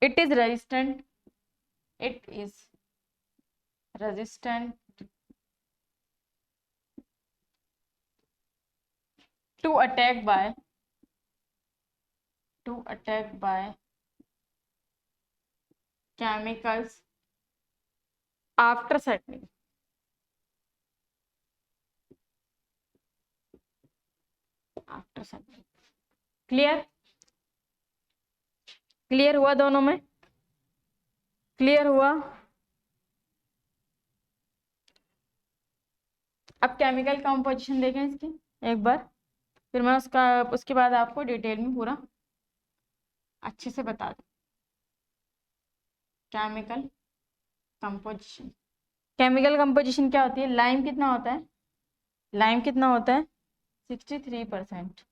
It is resistant, it is resistant to attack by chemicals after setting। Clear, clear हुआ दोनों में, क्लियर हुआ। अब केमिकल कंपोजिशन देखें इसकी एक बार, फिर मैं उसके बाद आपको डिटेल में पूरा अच्छे से बता दूं। केमिकल कंपोजिशन, केमिकल कंपोजिशन क्या होती है? लाइम कितना होता है? लाइम कितना होता है? 63%।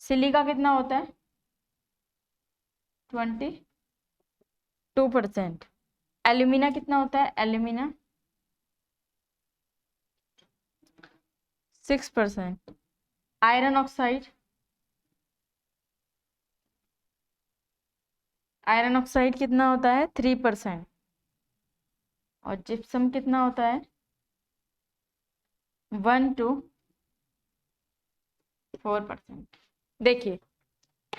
सिलिका कितना होता है? 22%। एल्यूमिना कितना होता है? Alumina 6%। Iron oxide, iron oxide कितना होता है? 3%। और जिप्सम कितना होता है? 1 to 4%। देखिए,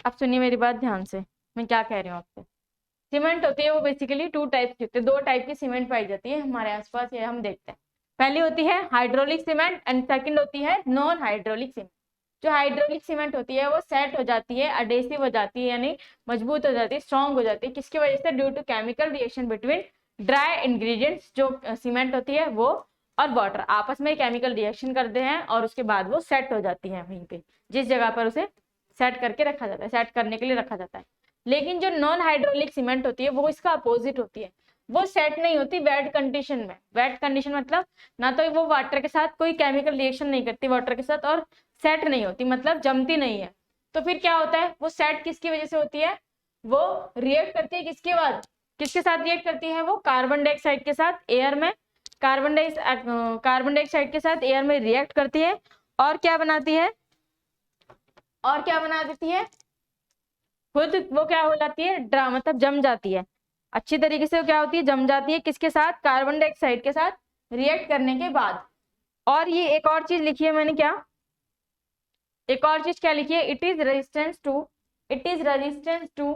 अब सुनिए मेरी बात ध्यान से, मैं क्या कह रही हूँ आपसे। सीमेंट होती है वो बेसिकली 2 टाइप की होती है, 2 टाइप की सीमेंट पाई जाती है हमारे आसपास, ये हम देखते हैं। पहली होती है हाइड्रोलिक सीमेंट एंड सेकंड होती है नॉन हाइड्रोलिक सीमेंट। जो हाइड्रोलिक सीमेंट होती है वो सेट हो जाती है, अडेसिव हो जाती है, यानी मजबूत हो जाती है, स्ट्रॉन्ग हो जाती है। किसकी वजह से? Due to chemical reaction between dry ingredients, जो सीमेंट होती है वो और वाटर आपस में केमिकल रिएक्शन करते हैं और उसके बाद वो सेट हो जाती है वहीं पे, जिस जगह पर उसे सेट करके रखा जाता है, सेट करने के लिए रखा जाता है। लेकिन जो नॉन हाइड्रोलिक सीमेंट होती है वो इसका अपोजिट होती है, वो सेट नहीं होती वेट कंडीशन में। वेट कंडीशन मतलब ना तो वो वाटर के साथ कोई केमिकल रिएक्शन नहीं करती वाटर के साथ, और सेट नहीं होती मतलब जमती नहीं है। तो फिर क्या होता है? वो सेट किसकी वजह से होती है? वो रिएक्ट करती है किसके बाद, किसके साथ रिएक्ट करती है? वो कार्बन डाइऑक्साइड के साथ एयर में, कार्बन डाइऑक्साइड के साथ एयर में रिएक्ट करती है और क्या बनाती है? और क्या बना देती है? खुद वो क्या हो जाती है? मतलब जम जाती है अच्छी तरीके से। वो क्या होती है? जम जाती है किसके साथ? कार्बन डाइऑक्साइड के साथ रिएक्ट करने के बाद। और ये एक और चीज लिखी है मैंने, क्या एक और चीज क्या लिखी है? It is resistance to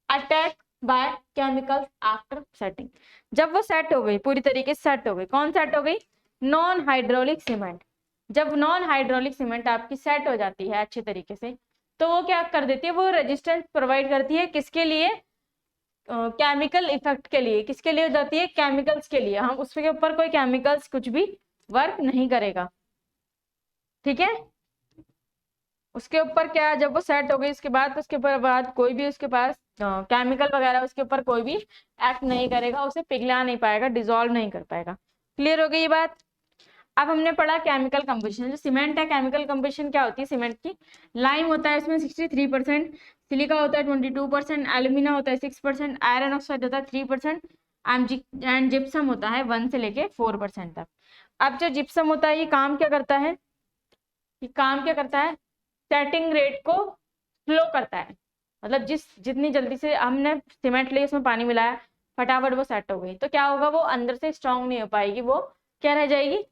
attack by chemicals after setting. जब वो सेट हो गई, पूरी तरीके से सेट हो गई, कौन सेट हो गई? Non hydraulic cement. जब नॉन हाइड्रोलिक सीमेंट आपकी सेट हो जाती है अच्छे तरीके से, तो वो क्या कर देती है? वो रेजिस्टेंस प्रोवाइड करती है किसके लिए? केमिकल इफेक्ट के लिए। किसके लिए हो जाती है? केमिकल्स के लिए। हम उसके ऊपर कोई केमिकल्स कुछ भी वर्क नहीं करेगा, ठीक है। उसके ऊपर क्या, जब वो सेट हो गई उसके बाद, उसके बाद कोई भी उसके पास केमिकल वगैरह उसके ऊपर कोई भी एक्ट नहीं करेगा, उसे पिघला नहीं पाएगा, डिसॉल्व नहीं कर पाएगा। क्लियर हो गई ये बात? अब हमने पढ़ा केमिकल कंपोजिशन। जो सीमेंट है, केमिकल कंपोजिशन क्या होती है सीमेंट की? लाइम होता है इसमें 63%, सिलिका होता है 22%, एल्यूमिना होता है 6%, आयरन ऑक्साइड होता है 3%, एंड जिप्सम होता है 1 से लेके 4% तक। अब जो जिप्सम होता है ये काम क्या करता है? ये काम क्या करता है? सेटिंग रेट को स्लो करता है। मतलब जितनी जल्दी से हमने सीमेंट ली, उसमें पानी मिलाया, फटाफट वो सेट हो गई, तो क्या होगा? वो अंदर से स्ट्रांग नहीं हो पाएगी, वो क्या रह जाएगी?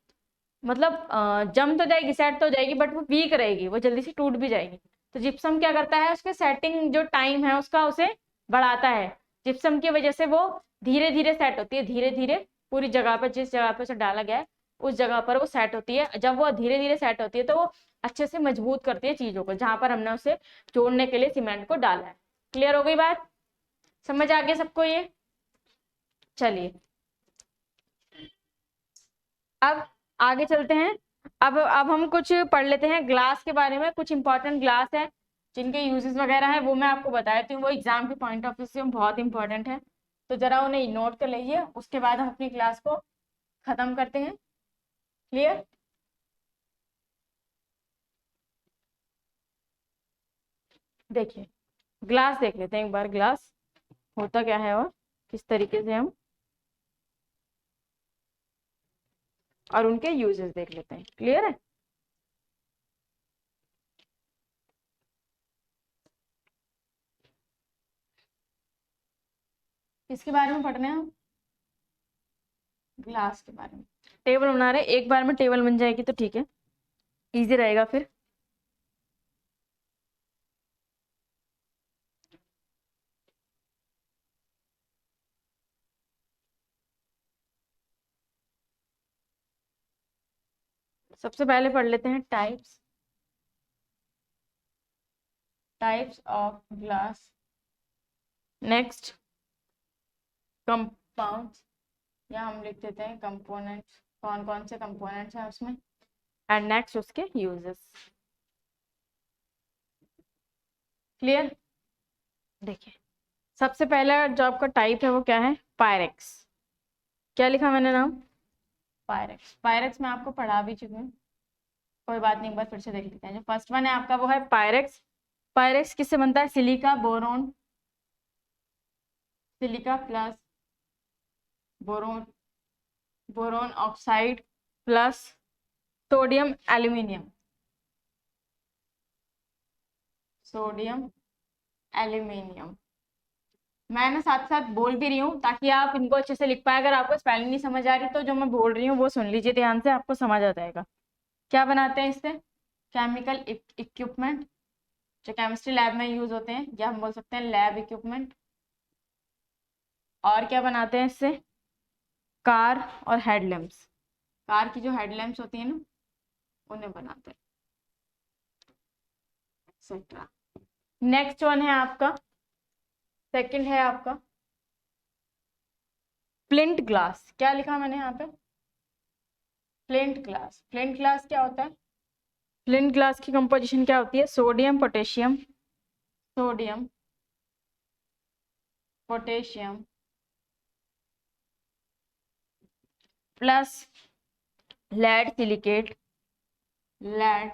मतलब जम तो जाएगी, सेट तो जाएगी, बट वो वीक रहेगी, वो जल्दी से टूट भी जाएगी। तो जिप्सम क्या करता है? उसके सेटिंग जो टाइम है उसका उसे बढ़ाता है। जिप्सम की वजह से वो धीरे धीरे सेट होती है, धीरे धीरे पूरी जगह पर, जिस जगह पर उसे डाला गया है उस जगह पर वो सेट होती है। जब वो धीरे धीरे सेट होती है तो वो अच्छे से मजबूत करती है चीजों को, जहां पर हमने उसे जोड़ने के लिए सीमेंट को डाला है। क्लियर हो गई बात? समझ आ गया सबको ये? चलिए अब आगे चलते हैं। अब हम कुछ पढ़ लेते हैं ग्लास के बारे में। कुछ इंपॉर्टेंट ग्लास है जिनके यूजेस वगैरह है वो मैं आपको बता देती हूँ, वो एग्जाम के पॉइंट ऑफ व्यू से बहुत इंपॉर्टेंट है, तो जरा उन्हें नोट कर लीजिए, उसके बाद हम अपनी क्लास को खत्म करते हैं। क्लियर? देखिए ग्लास देख लेते हैं एक बार, ग्लास होता क्या है। और किस तरीके से हम, और उनके यूजेस देख लेते हैं। क्लियर है? किसके बारे में पढ़ रहे हैं हम? ग्लास के बारे में। टेबल बना रहे हैं, एक बार में टेबल बन जाएगी तो ठीक है, इजी रहेगा फिर। सबसे पहले पढ़ लेते हैं types of glass. Next compounds, या हम लिख देते हैं कंपोनेंट्स, कौन कौन से कंपोनेंट्स हैं उसमें। एंड नेक्स्ट उसके यूजेस। क्लियर? देखिए, सबसे पहला जो आपका टाइप है वो क्या है? पायरेक्स। क्या लिखा मैंने नाम? पायरेक्स। पायरेक्स मैं आपको पढ़ा भी चुकी हूँ, कोई बात नहीं, एक बार फिर से देख लेते हैं। जो फर्स्ट वन है आपका वो है पायरेक्स। पायरेक्स किससे बनता है? Silica boron, silica plus boron, boron oxide plus sodium aluminium, sodium aluminium. मैं ना साथ साथ बोल भी रही हूँ ताकि आप इनको अच्छे से लिख पाए। अगर आपको स्पेलिंग नहीं समझ आ रही तो जो मैं बोल रही हूँ वो सुन लीजिए ध्यान से, आपको समझ आ जाएगा। क्या बनाते हैं इससे? केमिकल इक्विपमेंट जो केमिस्ट्री लैब में यूज होते हैं, या हम बोल सकते हैं लैब इक्विपमेंट। और क्या बनाते हैं इससे? कार और हेडलैम्प्स, कार की जो हेडलैम्प्स होती है ना उन्हें बनाते हैं, एक्सेट्रा। नेक्स्ट वन है आपका, सेकंड है आपका फ्लिंट ग्लास। क्या लिखा मैंने यहाँ पे? Flint glass. फ्लिंट ग्लास क्या होता है? फ्लिंट ग्लास की कंपोजिशन क्या होती है? Sodium potassium, sodium potassium plus lead silicate, lead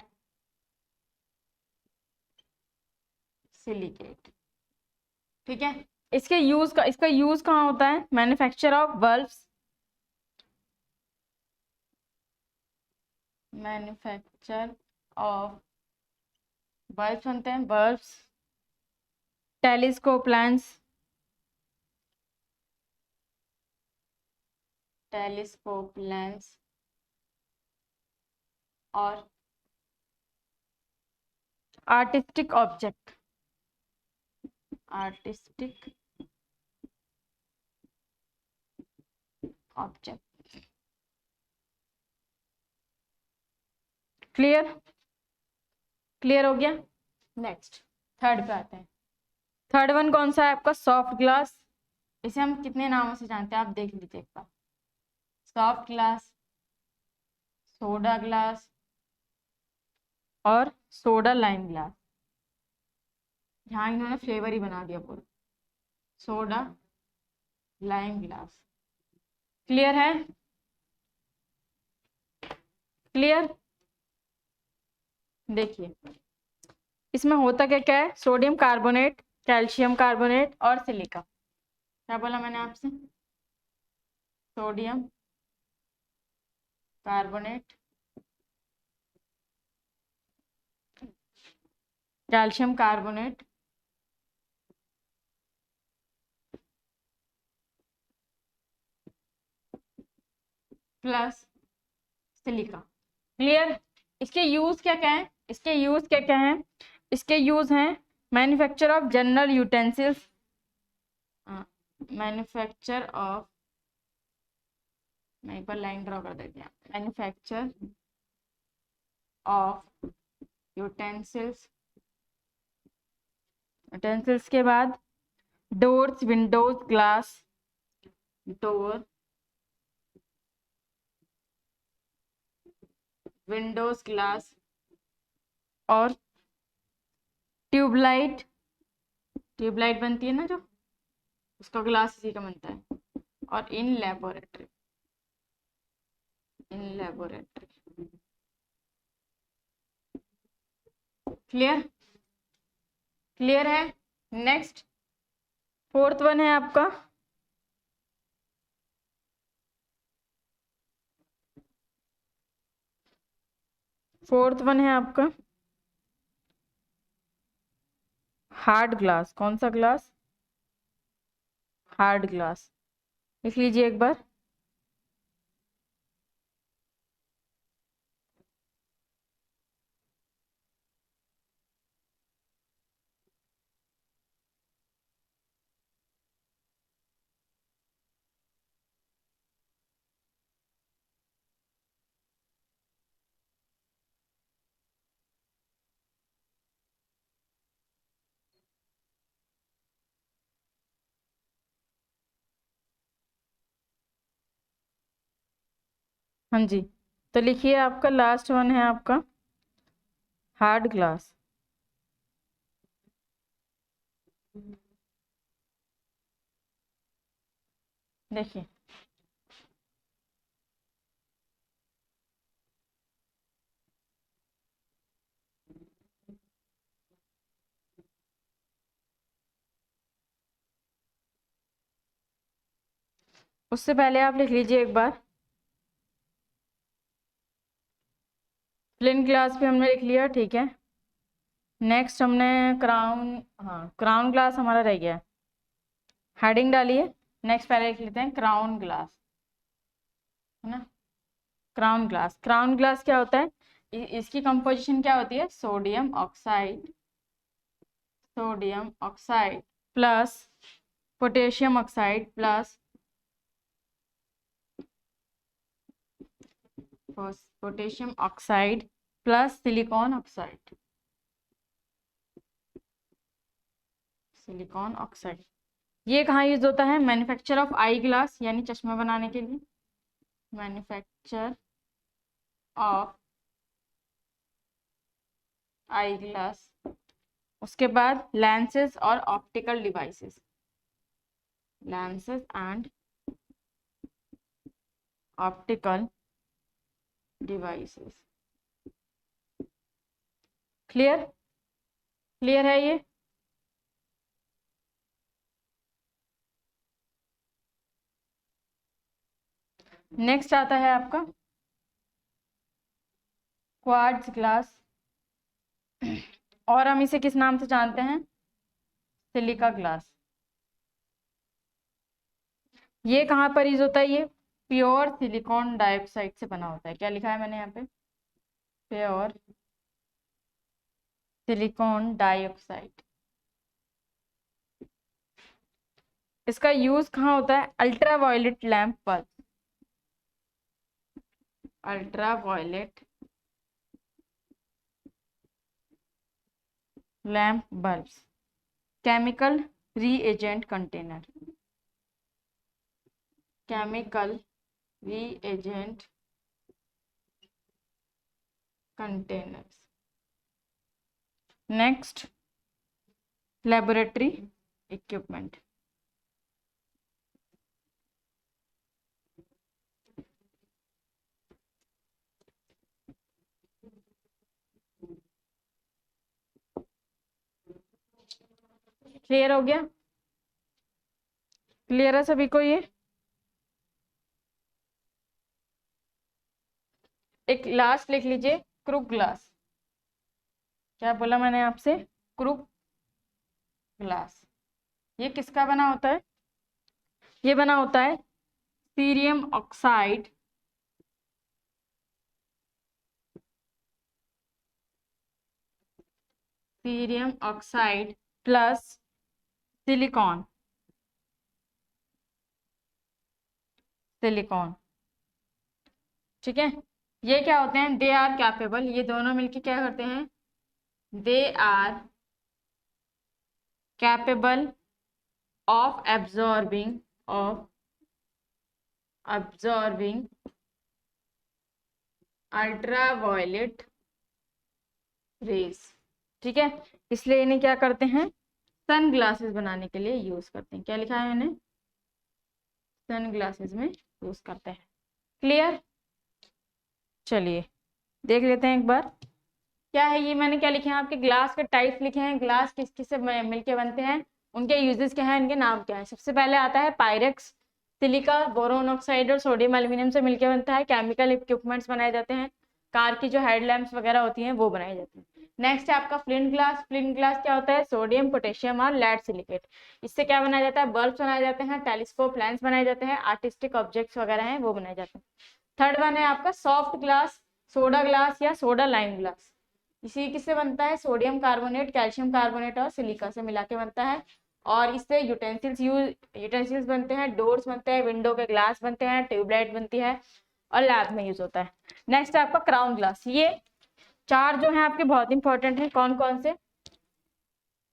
silicate. ठीक है, इसका यूज कहाँ होता है? Manufacture of bulbs, manufacture of bulbs बनते हैं, bulbs, telescope lens, telescope lens, और artistic object, artistic object. Clear? Clear हो गया? नेक्स्ट थर्ड पे आते हैं। थर्ड वन कौन सा है आपका? Soft glass. इसे हम कितने नामों से जानते हैं आप देख लीजिए एक बार। सॉफ्ट ग्लास, सोडा ग्लास और सोडा लाइम ग्लास। यहाँ इन्होंने फ्लेवर ही बना दिया पूरा, सोडा लाइम ग्लास। क्लियर है? क्लियर? देखिए इसमें होता क्या क्या है? सोडियम कार्बोनेट, कैल्शियम कार्बोनेट और सिलिका। क्या बोला मैंने आपसे? Sodium carbonate, calcium carbonate plus silica. Clear? इसके यूज क्या क्या है? इसके यूज क्या क्या है? इसके यूज हैं manufacture of general utensils, manufacture of, मैं एक बार लाइन ड्रॉ कर देती हूँ, मैन्युफैक्चर ऑफ यूटेंसिल्स, यूटेंसिल्स के बाद doors, Windows, glass, door, Windows, glass और ट्यूबलाइट, ट्यूबलाइट बनती है ना जो, उसका ग्लास इसी का बनता है। और in laboratory, in laboratory. Clear? Clear है? नेक्स्ट फोर्थ वन है आपका फोर्थ वन है आपका हार्ड ग्लास। कौन सा ग्लास? Hard glass. लिख लीजिए एक बार। हाँ जी, तो लिखिए आपका लास्ट वन है आपका हार्ड ग्लास। देखिए उससे पहले आप लिख लीजिए एक बार। प्लेन ग्लास भी हमने लिख लिया, ठीक है। नेक्स्ट हमने क्राउन, हाँ क्राउन ग्लास हमारा रह गया। हेडिंग डालिए। नेक्स्ट पहले लिख लेते हैं क्राउन ग्लास, है ना। क्राउन ग्लास, क्राउन ग्लास क्या होता है? इसकी कंपोजिशन क्या होती है? Sodium oxide, sodium oxide plus potassium oxide plus potassium oxide plus silicon oxide, silicon oxide. ये कहाँ यूज होता है? मैन्युफैक्चर ऑफ आई ग्लास, यानी चश्मा बनाने के लिए। Manufacture of I glass. उसके बाद लेंसेज और optical devices, lenses and optical devices. Clear? Clear है ये? नेक्स्ट आता है आपका क्वार्ट्ज ग्लास, और हम इसे किस नाम से जानते हैं? Silica glass. ये कहाँ पर यूज होता है? ये प्योर सिलिकॉन डाइऑक्साइड से बना होता है। क्या लिखा है मैंने यहाँ पे? Pure silicon dioxide. इसका यूज कहाँ होता है? Ultra violet lamp bulb, ultra violet lamp bulbs. Chemical reagent container, chemical reagent containers. Next laboratory equipment. Clear हो गया? क्लियर है सभी को ये? एक लास्ट लिख लीजिए, क्रूक ग्लास। क्या बोला मैंने आपसे? Crookes glass. ये किसका बना होता है? ये बना होता है cerium oxide, cerium oxide plus silicon, silicon. ठीक है। ये क्या होते हैं? दे आर कैपेबल, ये दोनों मिलके क्या करते हैं? They are capable of absorbing, of absorbing ultraviolet rays. ठीक है, इसलिए इन्हें क्या करते हैं? सन ग्लासेस बनाने के लिए यूज करते हैं। क्या लिखा है मैंने? सन ग्लासेस में यूज करते हैं। क्लियर? चलिए देख लेते हैं एक बार। क्या है ये? मैंने क्या लिखे हैं आपके? ग्लास के टाइप्स लिखे हैं। ग्लास किस किस से मिलके बनते हैं, उनके यूजेस क्या है, इनके नाम क्या है। सबसे पहले आता है पायरेक्स। सिलिका बोरोन ऑक्साइड और सोडियम एल्यूमिनियम से मिलकर बनता है। केमिकल इक्विपमेंट्स बनाए जाते हैं। कार की जो हेडलैम्प्स वगैरह होती हैं वो बनाई जाती हैं। नेक्स्ट है आपका फ्लिंट ग्लास। फ्लिंट ग्लास क्या होता है? सोडियम, पोटेशियम और लेड सिलिकेट, इससे क्या बनाया जाता है? बल्ब बनाए जाते हैं, टेलीस्कोप लेंस बनाए जाते हैं, आर्टिस्टिक ऑब्जेक्ट्स वगैरह हैं वो बनाए जाते हैं। थर्ड वन है आपका सॉफ्ट ग्लास, सोडा ग्लास या सोडा लाइम ग्लास। इसी किससे बनता है? सोडियम कार्बोनेट, कैल्शियम कार्बोनेट और सिलिका से मिला के बनता है। और इससे यूटेंसिल्स बनते हैं, डोर्स बनते हैं, विंडो के ग्लास बनते हैं, ट्यूबलाइट बनती है और लैब में यूज होता है। नेक्स्ट है आपका क्राउन ग्लास। ये चार जो है आपके बहुत इंपॉर्टेंट है। कौन कौन से?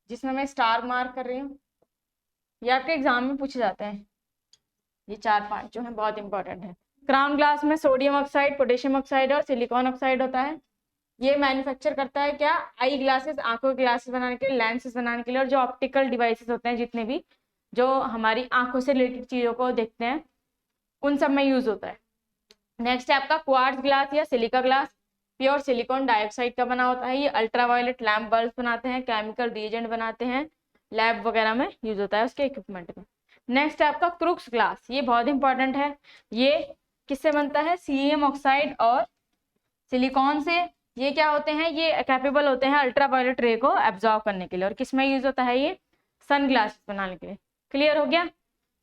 जिसमें मैं स्टार मार्क कर रही हूँ, ये आपके एग्जाम में पूछे जाते हैं। ये चार पांच जो है बहुत इंपॉर्टेंट है। क्राउन ग्लास में सोडियम ऑक्साइड, पोटेशियम ऑक्साइड और सिलिकॉन ऑक्साइड होता है। ये मैन्युफैक्चर करता है क्या? आई ग्लासेस, आंखों के ग्लासेस बनाने के लिए, लेंसेज बनाने के लिए, और जो ऑप्टिकल डिवाइसेस होते हैं जितने भी जो हमारी आंखों से रिलेटेड चीजों को देखते हैं उन सब में यूज होता है। नेक्स्ट है आपका क्वार्ट्ज ग्लास या silica glass. Pure silicon dioxide का बना होता है। ये अल्ट्रावायलेट लैम्प बल्ब बनाते हैं, केमिकल रिएजेंट बनाते हैं, लैब वगैरह में यूज होता है उसके इक्विपमेंट में। नेक्स्ट है आपका क्रूक्स ग्लास। ये बहुत इंपॉर्टेंट है। ये किससे बनता है? सीलियम ऑक्साइड और सिलिकॉन से। ये क्या होते हैं? ये कैपेबल होते हैं अल्ट्रावायलेट रे को एब्जॉर्ब करने के लिए। और किस में यूज होता है? ये सन ग्लासेस बनाने के लिए। क्लियर हो गया?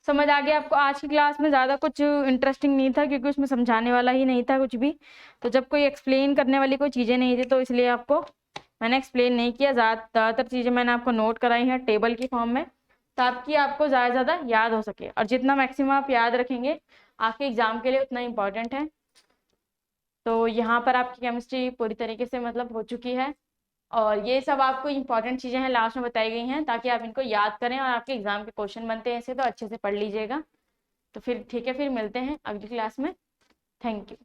समझ आ गया आपको? आज की क्लास में ज़्यादा कुछ इंटरेस्टिंग नहीं था क्योंकि उसमें समझाने वाला ही नहीं था कुछ भी। तो जब कोई एक्सप्लेन करने वाली कोई चीज़ें नहीं थी तो इसलिए आपको मैंने एक्सप्लेन नहीं किया। ज़्यादातर चीज़ें मैंने आपको नोट कराई हैं टेबल की फॉर्म में, ताकि आपको ज़्यादा से ज़्यादा याद हो सके। और जितना मैक्सिमम आप याद रखेंगे आपके एग्जाम के लिए उतना इंपॉर्टेंट है। तो यहाँ पर आपकी केमिस्ट्री पूरी तरीके से मतलब हो चुकी है। और ये सब आपको इंपॉर्टेंट चीज़ें हैं लास्ट में बताई गई हैं ताकि आप इनको याद करें और आपके एग्जाम के क्वेश्चन बनते हैं ऐसे, तो अच्छे से पढ़ लीजिएगा। तो फिर ठीक है, फिर मिलते हैं अगली क्लास में। Thank you.